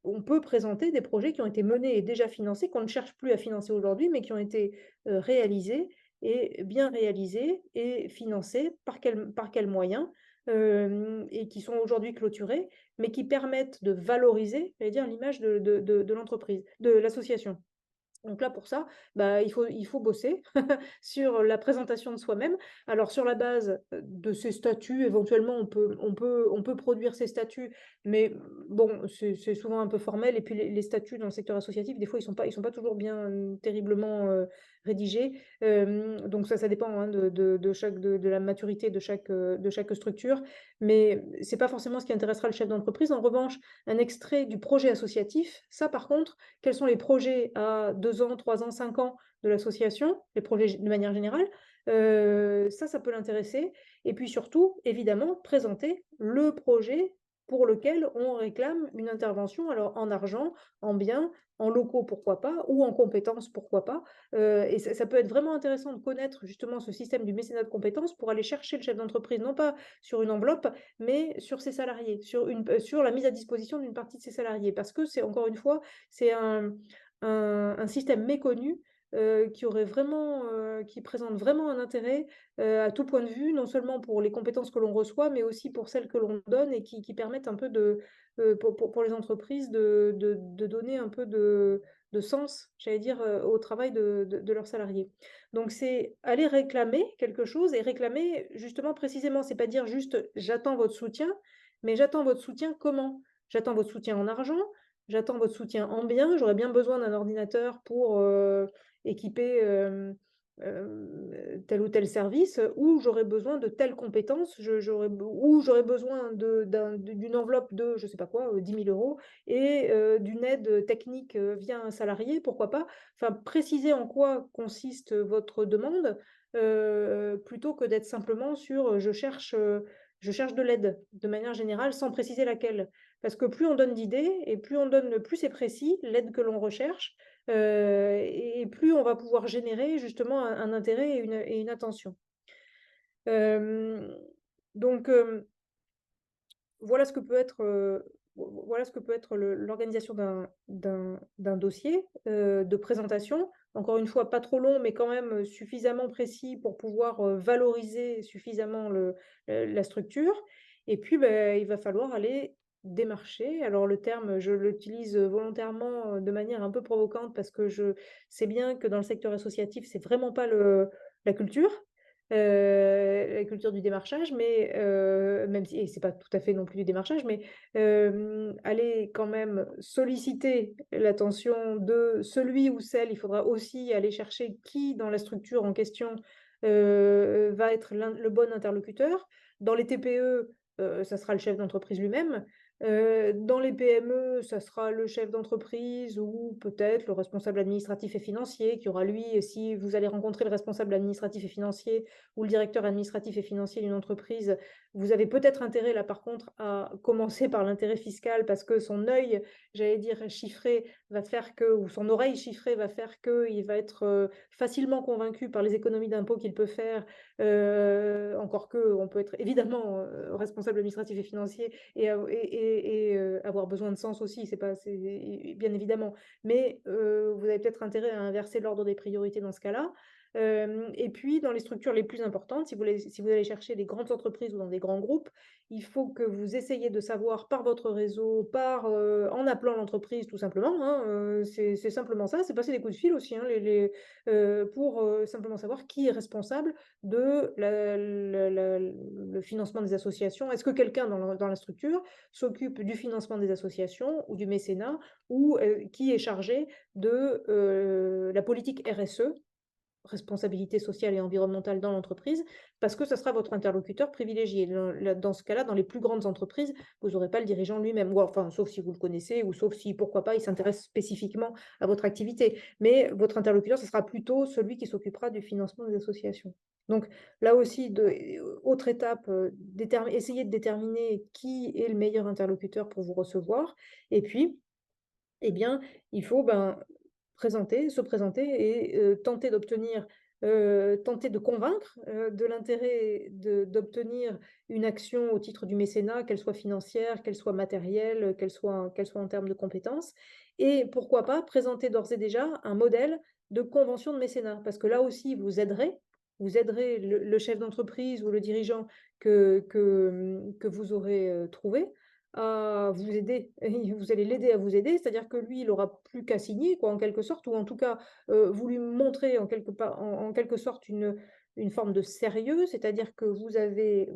Speaker 1: On peut présenter des projets qui ont été menés et déjà financés, qu'on ne cherche plus à financer aujourd'hui, mais qui ont été réalisés et bien réalisés et financés par quels moyens, et qui sont aujourd'hui clôturés, mais qui permettent de valoriser, j'allais dire, l'image de l'entreprise, de l'association. Donc là, pour ça, bah, il faut bosser sur la présentation de soi-même. Alors sur la base, de ces statuts, éventuellement, on peut produire ces statuts, mais bon, c'est souvent un peu formel et puis les statuts dans le secteur associatif, des fois, ils sont pas toujours bien, terriblement, rédigés. Donc ça dépend, hein, de la maturité de chaque structure, mais c'est pas forcément ce qui intéressera le chef d'entreprise. En revanche, un extrait du projet associatif, ça par contre, quels sont les projets à 2 ans, 3 ans, 5 ans de l'association, les projets de manière générale. Ça peut l'intéresser. Et puis surtout, évidemment, présenter le projet pour lequel on réclame une intervention, alors en argent, en biens, en locaux, pourquoi pas, ou en compétences, pourquoi pas. Et ça peut être vraiment intéressant de connaître justement ce système du mécénat de compétences pour aller chercher le chef d'entreprise, non pas sur une enveloppe, mais sur ses salariés, sur la mise à disposition d'une partie de ses salariés. Parce que c'est encore une fois, c'est un système méconnu, qui présente vraiment un intérêt, à tout point de vue, non seulement pour les compétences que l'on reçoit, mais aussi pour celles que l'on donne et qui permettent un peu pour les entreprises de donner un peu de sens, j'allais dire, au travail de leurs salariés. Donc c'est aller réclamer quelque chose et réclamer justement précisément, c'est pas dire juste: «J'attends votre soutien», mais «J'attends votre soutien comment?» J'attends votre soutien en argent, j'attends votre soutien en biens, j'aurais bien besoin d'un ordinateur pour, équiper, tel ou tel service, ou j'aurais besoin de telles compétences, ou j'aurais besoin d'une enveloppe de, je sais pas quoi, 10 000 € et d'une aide technique, via un salarié, pourquoi pas? Enfin, préciser en quoi consiste votre demande, plutôt que d'être simplement sur, je cherche de l'aide, de manière générale, sans préciser laquelle. Parce que plus on donne d'idées et plus c'est précis, l'aide que l'on recherche, et plus on va pouvoir générer justement un intérêt et une attention. Hem, donc, voilà ce que peut être, voilà ce que peut être l'organisation d'un dossier, de présentation. Encore une fois, pas trop long, mais quand même, suffisamment précis pour pouvoir, valoriser suffisamment la structure. Et puis, beh, il va falloir aller démarcher. Alors le terme, je l'utilise, volontairement, de manière un peu provocante parce que je sais bien que dans le secteur associatif, c'est vraiment pas la culture. La culture du démarchage, mais même si et c'est pas tout à fait non plus du démarchage, mais aller quand même solliciter l'attention de celui ou celle, il faudra aussi aller chercher qui dans la structure en question, va être le bon interlocuteur. Dans les TPE, ça sera le chef d'entreprise lui-même. Dans les PME, ça sera le chef d'entreprise ou peut-être le responsable administratif et financier qui aura lui, si vous allez rencontrer le responsable administratif et financier ou le directeur administratif et financier d'une entreprise, vous avez peut-être intérêt là par contre à commencer par l'intérêt fiscal parce que son œil, j'allais dire chiffré, va faire que ou son oreille chiffrée va faire qu'il va être, facilement convaincu par les économies d'impôts qu'il peut faire, encore qu'on peut être évidemment, responsable administratif et financier avoir besoin de sens aussi, c'est bien évidemment. Mais, vous avez peut-être intérêt à inverser l'ordre des priorités dans ce cas-là. Et puis dans les structures les plus importantes, si vous allez chercher des grandes entreprises ou dans des grands groupes, il faut que vous essayiez de savoir par votre réseau, en appelant l'entreprise tout simplement, hein, c'est simplement ça, c'est passer des coups de fil aussi, hein, pour, simplement savoir qui est responsable de le financement des associations. Est-ce que quelqu'un dans la structure s'occupe du financement des associations ou du mécénat ou qui est chargé de la politique RSE responsabilité sociale et environnementale dans l'entreprise, parce que ça sera votre interlocuteur privilégié. Dans ce cas-là, dans les plus grandes entreprises, vous n'aurez pas le dirigeant lui-même, ou enfin, sauf si vous le connaissez, ou sauf si, pourquoi pas, il s'intéresse spécifiquement à votre activité. Mais votre interlocuteur, ce sera plutôt celui qui s'occupera du financement des associations. Donc là aussi, autre étape, essayez de déterminer qui est le meilleur interlocuteur pour vous recevoir. Et puis, eh bien, il faut se présenter et tenter d'obtenir, tenter de convaincre de l'intérêt d'obtenir une action au titre du mécénat, qu'elle soit financière, qu'elle soit matérielle, qu'elle soit en termes de compétences. Et pourquoi pas présenter d'ores et déjà un modèle de convention de mécénat, parce que là aussi, vous aiderez le chef d'entreprise ou le dirigeant que vous aurez trouvé à vous aider. Et vous allez l'aider à vous aider, c'est-à-dire que lui, il aura plus qu'à signer, quoi, en quelque sorte, ou en tout cas, vous lui montrez en quelque sorte une forme de sérieux, c'est-à-dire que vous avez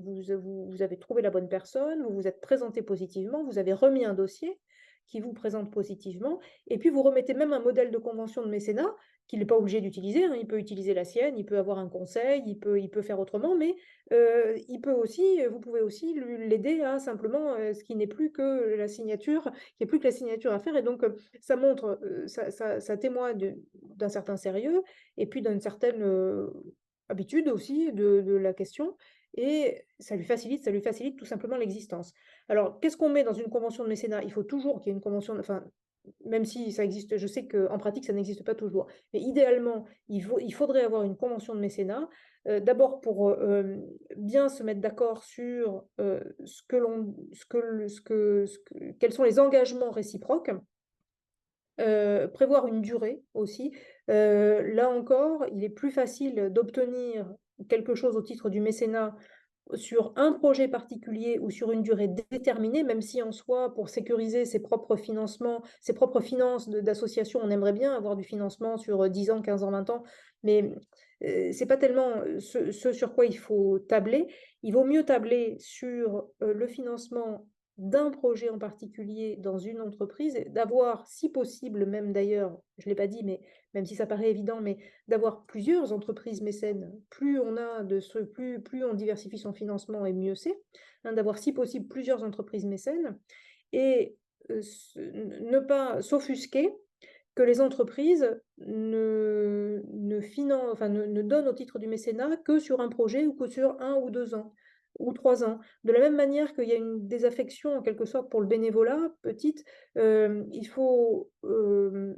Speaker 1: trouvé la bonne personne, vous vous êtes présenté positivement, vous avez remis un dossier qui vous présente positivement, et puis vous remettez même un modèle de convention de mécénat qu'il n'est pas obligé d'utiliser, hein. Il peut utiliser la sienne, il peut avoir un conseil, il peut faire autrement, mais vous pouvez aussi l'aider à simplement, ce qui n'est plus que la signature, qu'il n'y ait plus que la signature à faire, et donc ça montre, ça témoigne d'un certain sérieux et puis d'une certaine habitude aussi de la question, et ça lui facilite tout simplement l'existence. Alors, qu'est-ce qu'on met dans une convention de mécénat? Il faut toujours qu'il y ait une convention, enfin, même si ça existe, je sais qu'en pratique, ça n'existe pas toujours, mais idéalement, il faudrait avoir une convention de mécénat. D'abord pour bien se mettre d'accord sur quels sont les engagements réciproques, prévoir une durée aussi. Là encore, il est plus facile d'obtenir quelque chose au titre du mécénat sur un projet particulier ou sur une durée déterminée, même si en soi, pour sécuriser ses propres financements, ses propres finances d'association, on aimerait bien avoir du financement sur 10 ans, 15 ans, 20 ans, mais c'est pas tellement ce sur quoi il faut tabler. Il vaut mieux tabler sur le financement d'un projet en particulier dans une entreprise, d'avoir, si possible, même d'ailleurs, je ne l'ai pas dit, mais même si ça paraît évident, mais d'avoir plusieurs entreprises mécènes. Plus on a plus on diversifie son financement et mieux c'est, hein, d'avoir si possible plusieurs entreprises mécènes, et ne pas s'offusquer que les entreprises ne donnent au titre du mécénat que sur un projet ou que sur 1 ou 2 ans ou 3 ans. De la même manière qu'il y a une désaffection en quelque sorte pour le bénévolat, petite, il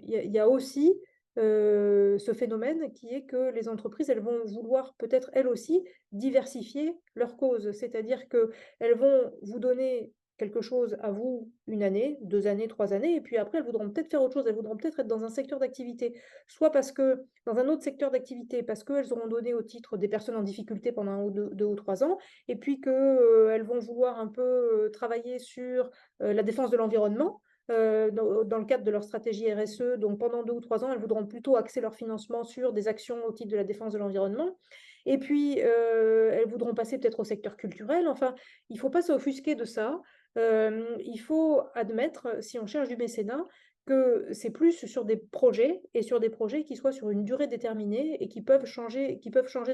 Speaker 1: y a aussi ce phénomène qui est que les entreprises, elles vont vouloir peut-être elles aussi diversifier leurs causes. C'est-à-dire qu'elles vont vous donner quelque chose à vous 1 année, 2 années, 3 années, et puis après, elles voudront peut-être faire autre chose, elles voudront peut-être être dans un secteur d'activité, soit parce que dans un autre secteur d'activité, parce qu'elles auront donné au titre des personnes en difficulté pendant 1 ou 2 ou 3 ans, et puis qu'elles vont vouloir un peu travailler sur la défense de l'environnement, dans le cadre de leur stratégie RSE. Donc pendant 2 ou 3 ans, elles voudront plutôt axer leur financement sur des actions au titre de la défense de l'environnement. Et puis, elles voudront passer peut-être au secteur culturel. Enfin, il ne faut pas s'offusquer de ça. Il faut admettre, si on cherche du mécénat, que c'est plus sur des projets, et sur des projets qui soient sur une durée déterminée et qui peuvent changer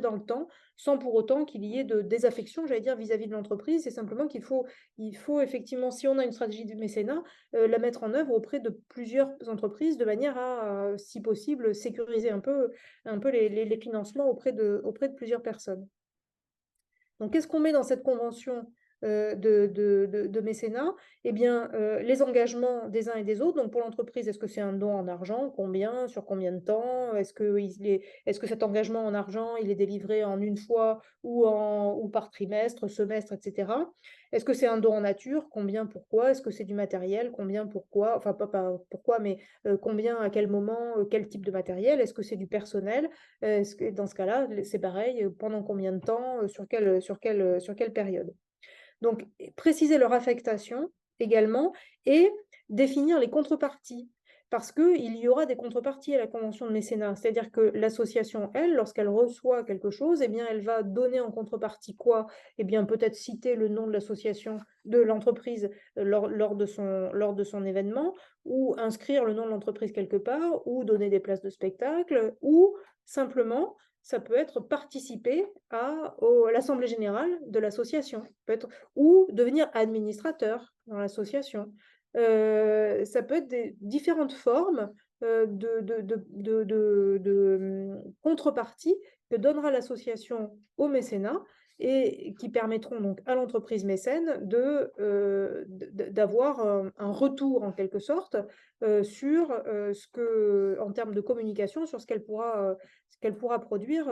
Speaker 1: dans le temps, sans pour autant qu'il y ait de désaffection, j'allais dire, vis-à-vis de l'entreprise. C'est simplement il faut effectivement, si on a une stratégie de mécénat, la mettre en œuvre auprès de plusieurs entreprises de manière à, si possible, sécuriser un peu les financements auprès de plusieurs personnes. Donc, qu'est-ce qu'on met dans cette convention de mécénat? Eh bien, les engagements des uns et des autres. Donc, pour l'entreprise, est-ce que c'est un don en argent? Combien? Sur combien de temps? Est-ce que cet engagement en argent, il est délivré en une fois ou par trimestre, semestre, etc. Est-ce que c'est un don en nature? Combien? Pourquoi? Est-ce que c'est du matériel? Combien? Pourquoi? Enfin, pas pourquoi, mais combien, à quel moment, quel type de matériel? Est-ce que c'est du personnel? Dans ce cas-là, c'est pareil, pendant combien de temps, sur quelle période? Donc, préciser leur affectation également, et définir les contreparties. parce qu'il y aura des contreparties à la convention de mécénat. C'est-à-dire que l'association, elle, lorsqu'elle reçoit quelque chose, eh bien, elle va donner en contrepartie quoi? Eh bien, peut-être citer le nom de l'association, de l'entreprise lors de son événement, ou inscrire le nom de l'entreprise quelque part, ou donner des places de spectacle, ou simplement, ça peut être participer à l'assemblée générale de l'association, ou devenir administrateur dans l'association. Ça peut être des différentes formes contrepartie que donnera l'association au mécénat et qui permettront donc à l'entreprise mécène d'avoir un retour en quelque sorte sur en termes de communication, sur ce qu'elle pourra produire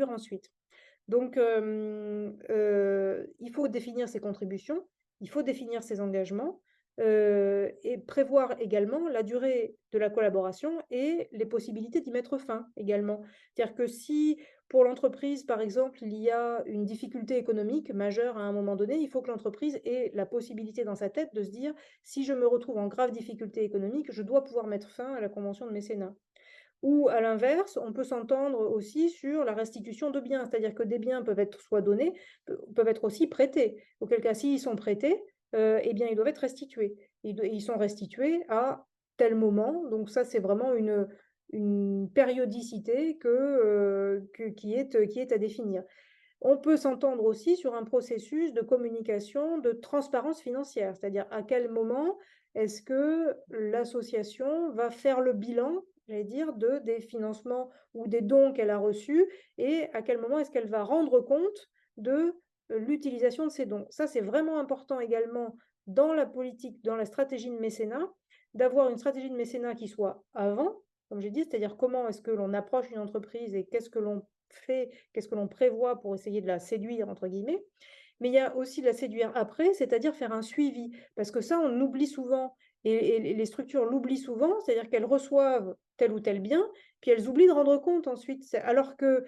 Speaker 1: ensuite. Donc, il faut définir ses contributions, il faut définir ses engagements et prévoir également la durée de la collaboration et les possibilités d'y mettre fin également. C'est-à-dire que si pour l'entreprise, par exemple, il y a une difficulté économique majeure à un moment donné, il faut que l'entreprise ait la possibilité dans sa tête de se dire, si je me retrouve en grave difficulté économique, je dois pouvoir mettre fin à la convention de mécénat. Ou à l'inverse, on peut s'entendre aussi sur la restitution de biens, c'est-à-dire que des biens peuvent être soit donnés, peuvent être aussi prêtés. Auquel cas, s'ils sont prêtés, eh bien, ils doivent être restitués. Ils sont restitués à tel moment. Donc ça, c'est vraiment une périodicité qui est à définir. On peut s'entendre aussi sur un processus de communication, de transparence financière, c'est-à-dire à quel moment est-ce que l'association va faire le bilan, j'allais dire, des financements ou des dons qu'elle a reçus et à quel moment est-ce qu'elle va rendre compte de l'utilisation de ces dons. Ça, c'est vraiment important également dans la politique, dans la stratégie de mécénat, d'avoir une stratégie de mécénat qui soit avant, comme j'ai dit, c'est-à-dire comment est-ce que l'on approche une entreprise et qu'est-ce que l'on fait, qu'est-ce que l'on prévoit pour essayer de la séduire, entre guillemets. Mais il y a aussi de la séduire après, c'est-à-dire faire un suivi. Parce que ça, on oublie souvent, et les structures l'oublient souvent, c'est-à-dire qu'elles reçoivent tel ou tel bien, puis elles oublient de rendre compte ensuite. Alors que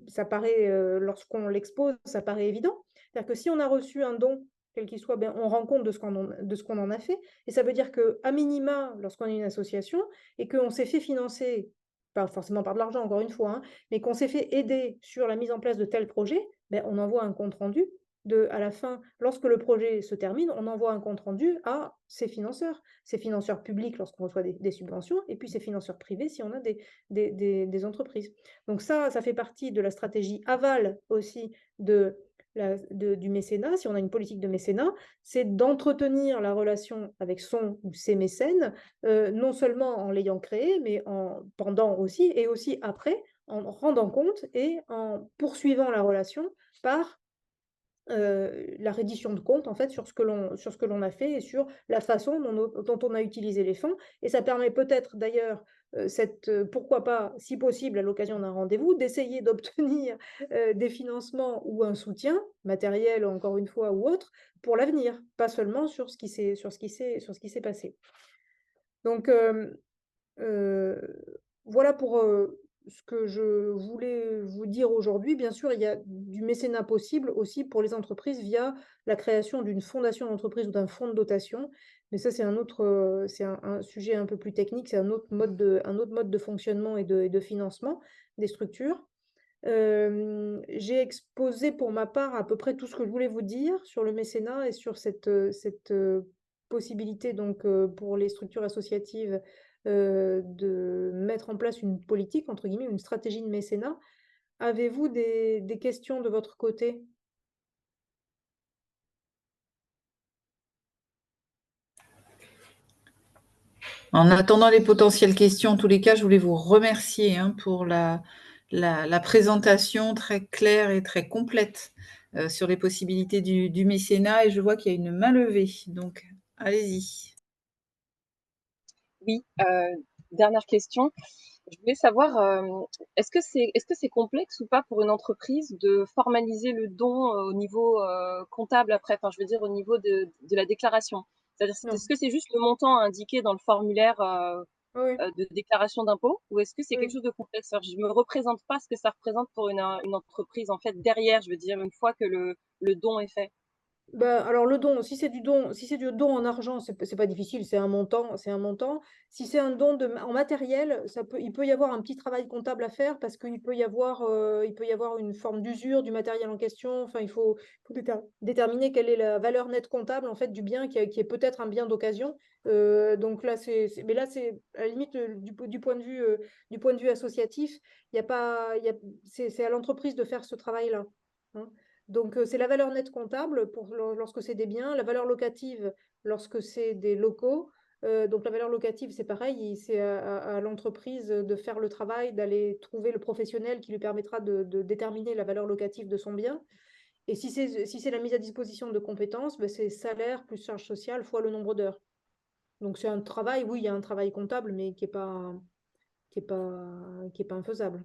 Speaker 1: ça paraît, lorsqu'on l'expose, ça paraît évident. C'est-à-dire que si on a reçu un don, quel qu'il soit, ben, on rend compte de ce qu'on en a fait. Et ça veut dire qu'à minima, lorsqu'on est une association, et qu'on s'est fait financer pas forcément par de l'argent, encore une fois, hein, mais qu'on s'est fait aider sur la mise en place de tel projet, ben, on envoie un compte rendu à la fin, lorsque le projet se termine, on envoie un compte rendu à ses financeurs publics lorsqu'on reçoit des subventions, et puis ses financeurs privés si on a des entreprises. Donc ça fait partie de la stratégie aval aussi du mécénat, si on a une politique de mécénat, c'est d'entretenir la relation avec son ou ses mécènes, non seulement en l'ayant créé, mais pendant aussi, et aussi après, en rendant compte et en poursuivant la relation par la reddition de comptes en fait sur ce que l'on a fait et sur la façon dont on a utilisé les fonds. Et ça permet peut-être d'ailleurs, pourquoi pas, si possible, à l'occasion d'un rendez-vous, d'essayer d'obtenir des financements ou un soutien matériel, encore une fois, ou autre, pour l'avenir, pas seulement sur ce qui s'est passé. Donc, voilà pour ce que je voulais vous dire aujourd'hui. Bien sûr, il y a du mécénat possible aussi pour les entreprises via la création d'une fondation d'entreprise ou d'un fonds de dotation. Mais ça, c'est c'est un sujet un peu plus technique, c'est un autre mode de fonctionnement et de financement des structures. J'ai exposé pour ma part à peu près tout ce que je voulais vous dire sur le mécénat et sur cette possibilité donc pour les structures associatives de mettre en place une politique, entre guillemets, une stratégie de mécénat. Avez-vous des questions de votre côté?
Speaker 2: En attendant les potentielles questions, en tous les cas, je voulais vous remercier pour la présentation très claire et très complète sur les possibilités du mécénat. Et je vois qu'il y a une main levée, donc allez-y.
Speaker 3: Oui, dernière question. Je voulais savoir, est-ce que c'est complexe ou pas pour une entreprise de formaliser le don au niveau comptable après, enfin, je veux dire au niveau de la déclaration? C'est-à-dire,
Speaker 1: Non.
Speaker 3: est-ce que c'est juste le montant indiqué dans le formulaire
Speaker 1: Oui,
Speaker 3: de déclaration d'impôt ou est-ce que c'est quelque
Speaker 1: oui.
Speaker 3: chose de complexe? Alors, je me représente pas ce que ça représente pour une entreprise en fait derrière, je veux dire, une fois que le don est fait.
Speaker 1: Bah, alors le don, si c'est du don en argent, c'est pas difficile, c'est un montant, c'est un montant. Si c'est un don en matériel, il peut y avoir un petit travail comptable à faire parce il peut y avoir une forme d'usure du matériel en question. Enfin, faut déterminer quelle est la valeur nette comptable en fait du bien qui est peut-être un bien d'occasion. Donc là, mais là, c'est à la limite du point de vue associatif, il y a pas, il y a, c'est à l'entreprise de faire ce travail-là, hein. Donc, c'est la valeur nette comptable lorsque c'est des biens, la valeur locative lorsque c'est des locaux. Donc, la valeur locative, c'est pareil, c'est à l'entreprise de faire le travail, d'aller trouver le professionnel qui lui permettra de déterminer la valeur locative de son bien. Et si c'est la mise à disposition de compétences, ben, c'est salaire plus charge sociale fois le nombre d'heures. Donc, c'est un travail, oui, il y a un travail comptable, mais qui est pas infaisable.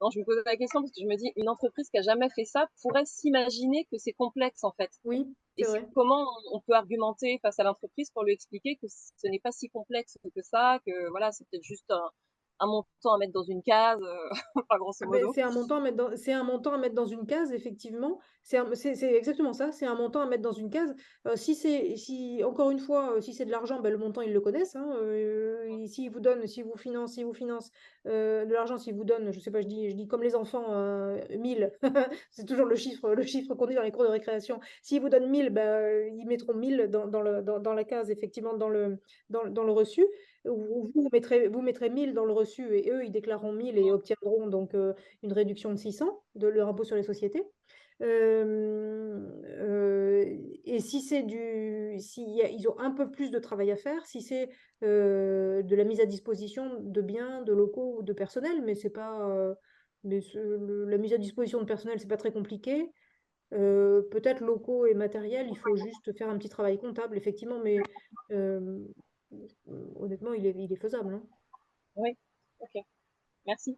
Speaker 3: Non, je me pose la question parce que je me dis, une entreprise qui a jamais fait ça pourrait s'imaginer que c'est complexe en fait.
Speaker 1: Oui,
Speaker 3: Et
Speaker 1: c'est vrai.
Speaker 3: comment on peut argumenter face à l'entreprise pour lui expliquer que ce n'est pas si complexe que ça, que voilà, c'est peut-être juste un montant à mettre dans une case, pas grosso
Speaker 1: Ah ben,
Speaker 3: modo.
Speaker 1: c'est un montant à mettre dans une case, effectivement. C'est exactement ça, c'est un montant à mettre dans une case. Encore une fois, si c'est de l'argent, ben, le montant, ils le connaissent, hein. S'ils vous donnent, s'ils vous financent de l'argent, s'ils vous donnent, je sais pas, je dis comme les enfants, 1000, c'est toujours le chiffre qu'on dit dans les cours de récréation. S'ils vous donnent 1000, ben, ils mettront 1000 dans la case, effectivement, dans le reçu. Vous mettrez 1000 dans le reçu et eux, ils déclareront 1000 et obtiendront donc une réduction de 600 de leur impôt sur les sociétés. Et ils ont un peu plus de travail à faire, si c'est de la mise à disposition de biens, de locaux ou de personnel, mais c'est pas, la mise à disposition de personnel, c'est pas très compliqué. Peut-être locaux et matériels, il faut juste faire un petit travail comptable, effectivement, mais euh, honnêtement, il est faisable, hein.
Speaker 3: Oui, ok, merci.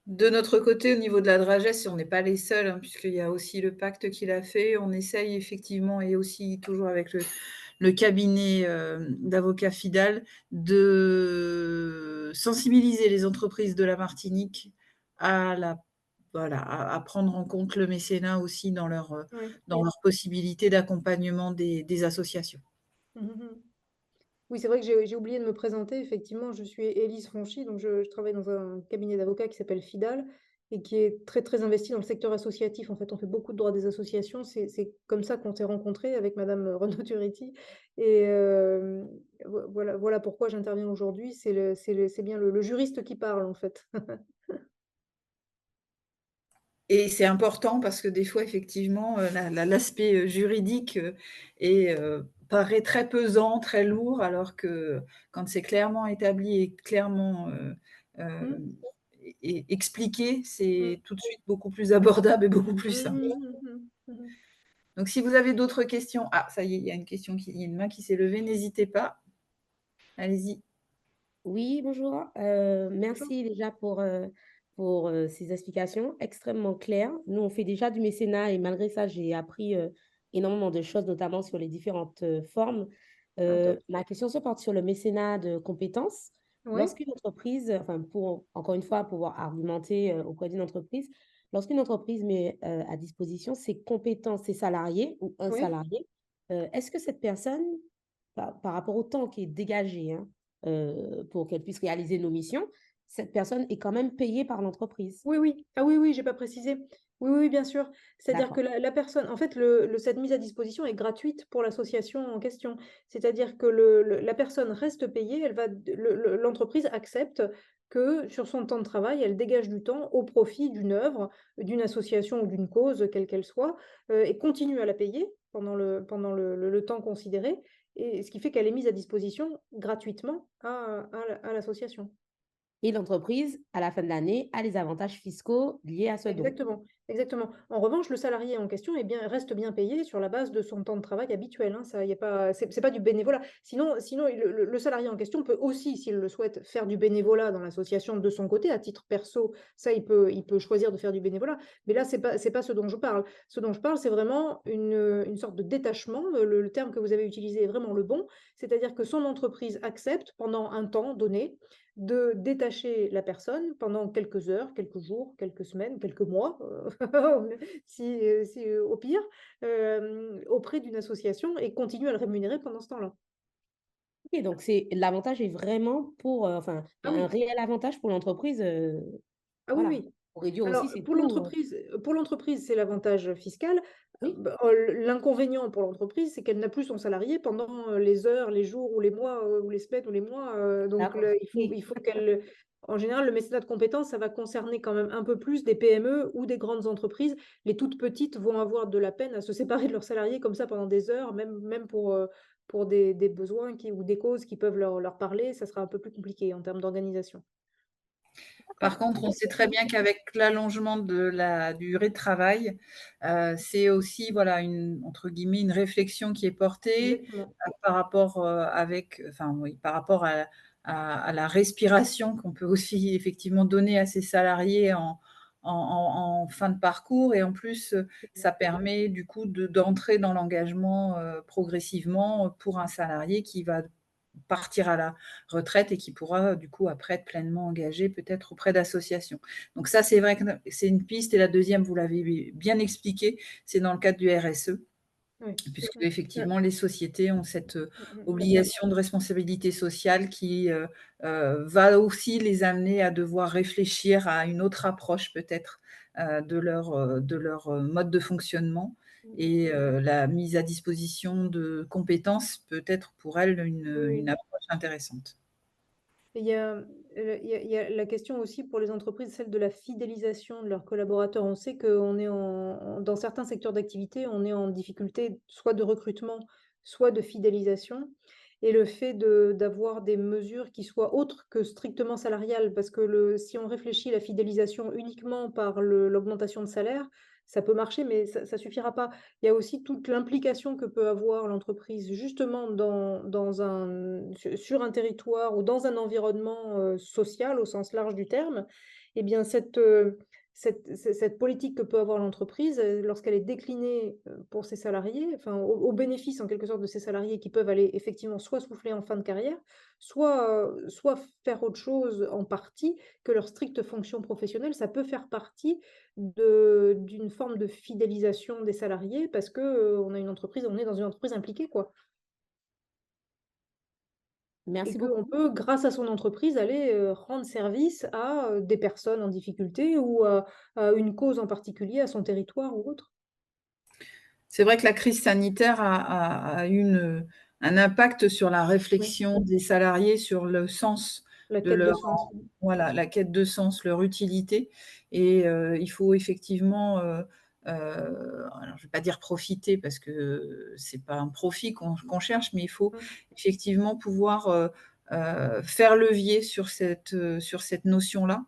Speaker 2: De notre côté, au niveau de la Dragesse, on n'est pas les seuls, hein, puisqu'il y a aussi le pacte qu'il a fait. On essaye effectivement, et aussi toujours avec le cabinet d'avocats Fidal, de sensibiliser les entreprises de la Martinique à prendre en compte le mécénat aussi dans
Speaker 1: Ouais.
Speaker 2: leur possibilité d'accompagnement des associations.
Speaker 1: Mhm. Oui, c'est vrai que j'ai oublié de me présenter. Effectivement, je suis Élise Fonchy, donc je travaille dans un cabinet d'avocats qui s'appelle Fidal et qui est très très investi dans le secteur associatif. En fait, on fait beaucoup de droits des associations. C'est comme ça qu'on s'est rencontrés avec Madame Renaud Turetti. Et voilà pourquoi j'interviens aujourd'hui. C'est bien le juriste qui parle, en fait.
Speaker 2: Et c'est important parce que des fois, effectivement, l'aspect juridique paraît très pesant, très lourd, alors que quand c'est clairement établi et clairement
Speaker 1: Mm,
Speaker 2: expliqué,
Speaker 1: mm,
Speaker 2: c'est tout de suite beaucoup plus abordable et beaucoup plus
Speaker 1: mhm,
Speaker 2: simple.
Speaker 1: mhm, mhm, mhm.
Speaker 2: Donc, si vous avez d'autres questions, ah, ça y est, il y a il y a une main qui s'est levée, n'hésitez pas, allez-y.
Speaker 4: Oui, bonjour. Merci déjà pour ces explications extrêmement claires. Nous, on fait déjà du mécénat et malgré ça, j'ai appris énormément de choses, notamment sur les différentes formes.
Speaker 1: Ah, top.
Speaker 4: Ma question se porte sur le mécénat de compétences.
Speaker 1: Ouais,
Speaker 4: Lorsqu'une entreprise, enfin, pour encore une fois pouvoir argumenter auprès d'une entreprise, lorsqu'une entreprise met à disposition ses compétences, ses salariés ou un
Speaker 1: ouais.
Speaker 4: salarié, est-ce que cette personne, par rapport au temps qui est dégagé, hein, pour qu'elle puisse réaliser nos missions, cette personne est quand même payée par l'entreprise.
Speaker 1: Oui, oui. Ah oui, oui, j'ai pas précisé. Oui, oui, bien sûr. C'est-à-dire que
Speaker 4: D'accord.
Speaker 1: la personne, en fait, cette mise à disposition est gratuite pour l'association en question. C'est-à-dire que la personne reste payée, l'entreprise accepte que sur son temps de travail, elle dégage du temps au profit d'une œuvre, d'une association ou d'une cause, quelle qu'elle soit, et continue à la payer pendant le temps considéré, et ce qui fait qu'elle est mise à disposition gratuitement à l'association.
Speaker 4: Et l'entreprise, à la fin de l'année, a les avantages fiscaux liés à ce don.
Speaker 1: Exactement, exactement. En revanche, le salarié en question reste bien payé sur la base de son temps de travail habituel, hein. Ça, y a pas, c'est pas du bénévolat. Sinon le salarié en question peut aussi, s'il le souhaite, faire du bénévolat dans l'association de son côté, à titre perso. Ça, il peut choisir de faire du bénévolat. Mais là, c'est pas ce dont je parle. Ce dont je parle, c'est vraiment une sorte de détachement. Le terme que vous avez utilisé est vraiment le bon. C'est-à-dire que son entreprise accepte pendant un temps donné de détacher la personne pendant quelques heures, quelques jours, quelques semaines, quelques mois, au pire, auprès d'une association et continuer à le rémunérer pendant ce temps-là.
Speaker 4: OK, donc l'avantage est vraiment pour, enfin, il
Speaker 1: Ah
Speaker 4: y a un
Speaker 1: oui.
Speaker 4: réel avantage pour l'entreprise,
Speaker 1: Ah oui,
Speaker 4: voilà,
Speaker 1: oui.
Speaker 4: pour réduire aussi
Speaker 1: Alors
Speaker 4: ses
Speaker 1: pour
Speaker 4: coûts,
Speaker 1: l'entreprise, c'est l'avantage fiscal.
Speaker 4: oui,
Speaker 1: L'inconvénient pour l'entreprise, c'est qu'elle n'a plus son salarié pendant, les heures, les jours ou les mois, ou les semaines ou les mois, donc
Speaker 4: d'accord,
Speaker 1: il
Speaker 4: oui,
Speaker 1: faut qu'elle en général, le mécénat de compétences, ça va concerner quand même un peu plus des PME ou des grandes entreprises. Les toutes petites vont avoir de la peine à se séparer de leurs salariés comme ça pendant des heures, même pour des besoins ou des causes qui peuvent leur parler, ça sera un peu plus compliqué en termes d'organisation.
Speaker 2: Par
Speaker 4: d'accord.
Speaker 2: contre, on sait très bien qu'avec l'allongement de la durée de travail, c'est aussi, voilà, entre guillemets, une réflexion qui est portée
Speaker 1: Exactement.
Speaker 2: par rapport, par rapport à la respiration qu'on peut aussi effectivement donner à ses salariés en fin de parcours et en plus, ça permet du coup d'entrer dans l'engagement, progressivement pour un salarié qui va partir à la retraite et qui pourra du coup après être pleinement engagé peut-être auprès d'associations. Donc ça, c'est vrai que c'est une piste et la deuxième, vous l'avez bien expliqué, c'est dans le cadre du RSE,
Speaker 1: Oui.
Speaker 2: puisque
Speaker 1: Mmh.
Speaker 2: effectivement les sociétés ont cette,
Speaker 1: Mmh mh.
Speaker 2: obligation de responsabilité sociale qui, va aussi les amener à devoir réfléchir à une autre approche peut-être, de leur, mode de fonctionnement et la mise à disposition de compétences peut être pour elles
Speaker 1: Oui,
Speaker 2: une
Speaker 1: oui.
Speaker 2: approche intéressante.
Speaker 1: Et il y a la question aussi pour les entreprises, celle de la fidélisation de leurs collaborateurs. On sait qu'on est dans certains secteurs d'activité, on est en difficulté soit de recrutement, soit de fidélisation. Et le fait d'avoir des mesures qui soient autres que strictement salariales, parce que si on réfléchit la fidélisation uniquement par l'augmentation de salaire, ça peut marcher, mais ça suffira pas. Il y a aussi toute l'implication que peut avoir l'entreprise justement sur un territoire ou dans un environnement, social au sens large du terme. Et bien cette politique que peut avoir l'entreprise, lorsqu'elle est déclinée, pour ses salariés, enfin au bénéfice en quelque sorte de ses salariés qui peuvent aller effectivement soit souffler en fin de carrière, soit faire autre chose en partie que leur stricte fonction professionnelle, ça peut faire partie d'une forme de fidélisation des salariés parce que, on est dans une entreprise impliquée, quoi. Et
Speaker 4: Merci
Speaker 1: qu'on
Speaker 4: beaucoup.
Speaker 1: peut, grâce à son entreprise, aller, rendre service à, des personnes en difficulté ou à une cause en particulier, à son territoire ou autre.
Speaker 2: C'est vrai que la crise sanitaire a eu un impact sur la
Speaker 1: Oui,
Speaker 2: réflexion des salariés sur le sens
Speaker 1: la
Speaker 2: de
Speaker 1: quête de
Speaker 2: leur
Speaker 1: sens.
Speaker 2: voilà, la quête de sens, leur utilité et il faut effectivement, alors je vais pas dire profiter parce que c'est pas un profit qu'on cherche, mais il faut
Speaker 1: Mmh.
Speaker 2: effectivement pouvoir, faire levier sur cette notion-là,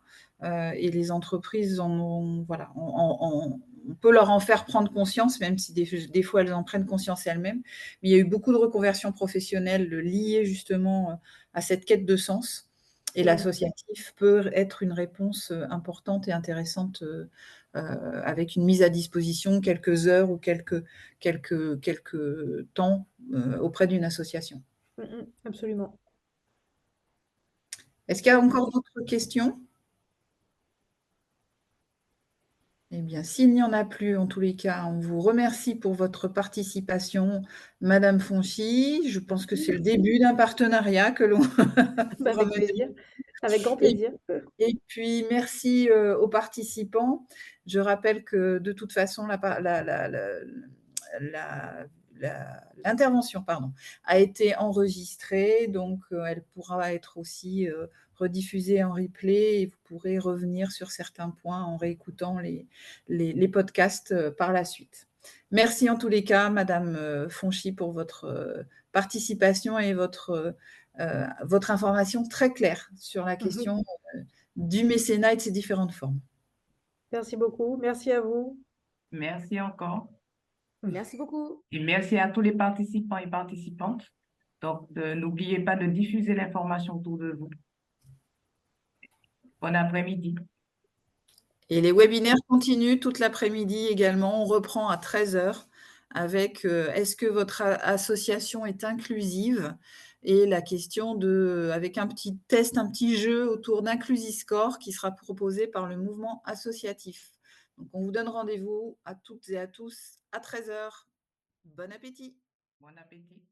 Speaker 2: et les entreprises en ont voilà, on peut leur en faire prendre conscience, même si des fois elles en prennent conscience elles-mêmes. Mais il y a eu beaucoup de reconversions professionnelles liées justement, à cette quête de sens et
Speaker 1: Oui.
Speaker 2: l'associatif peut être une réponse, importante et intéressante, avec une mise à disposition quelques heures ou quelques temps, auprès d'une association.
Speaker 1: Mmh mh. Absolument.
Speaker 2: Est-ce qu'il y a encore d'autres questions? Eh bien, s'il n'y en a plus, en tous les cas, on vous remercie pour votre participation, madame Fonchy. Je pense que c'est le début d'un partenariat que l'on
Speaker 1: Bah,
Speaker 2: pourra
Speaker 1: avec
Speaker 2: mener.
Speaker 1: plaisir, avec grand
Speaker 2: Et
Speaker 1: plaisir.
Speaker 2: et puis merci, aux participants. Je rappelle que de toute façon la l'intervention, pardon, a été enregistrée, donc elle pourra être aussi, rediffusée en replay et vous pourrez revenir sur certains points en réécoutant les podcasts, par la suite. Merci en tous les cas, madame, Fonchy pour votre, participation et votre information très claire sur la question, du mécénat et de ses différentes formes.
Speaker 1: Merci beaucoup. Merci à vous.
Speaker 5: Merci encore.
Speaker 4: Merci beaucoup.
Speaker 5: Et merci à tous les participants et participantes. Donc, n'oubliez pas de diffuser l'information autour de vous. Bon après-midi.
Speaker 2: Et les webinaires continuent toute l'après-midi également. On reprend à 13h avec est-ce que votre association est inclusive, et la question avec un petit test, un petit jeu autour d'Inclusiscore qui sera proposé par le mouvement associatif. Donc, on vous donne rendez-vous à toutes et à tous à 13h. Bon appétit.
Speaker 5: Bon appétit.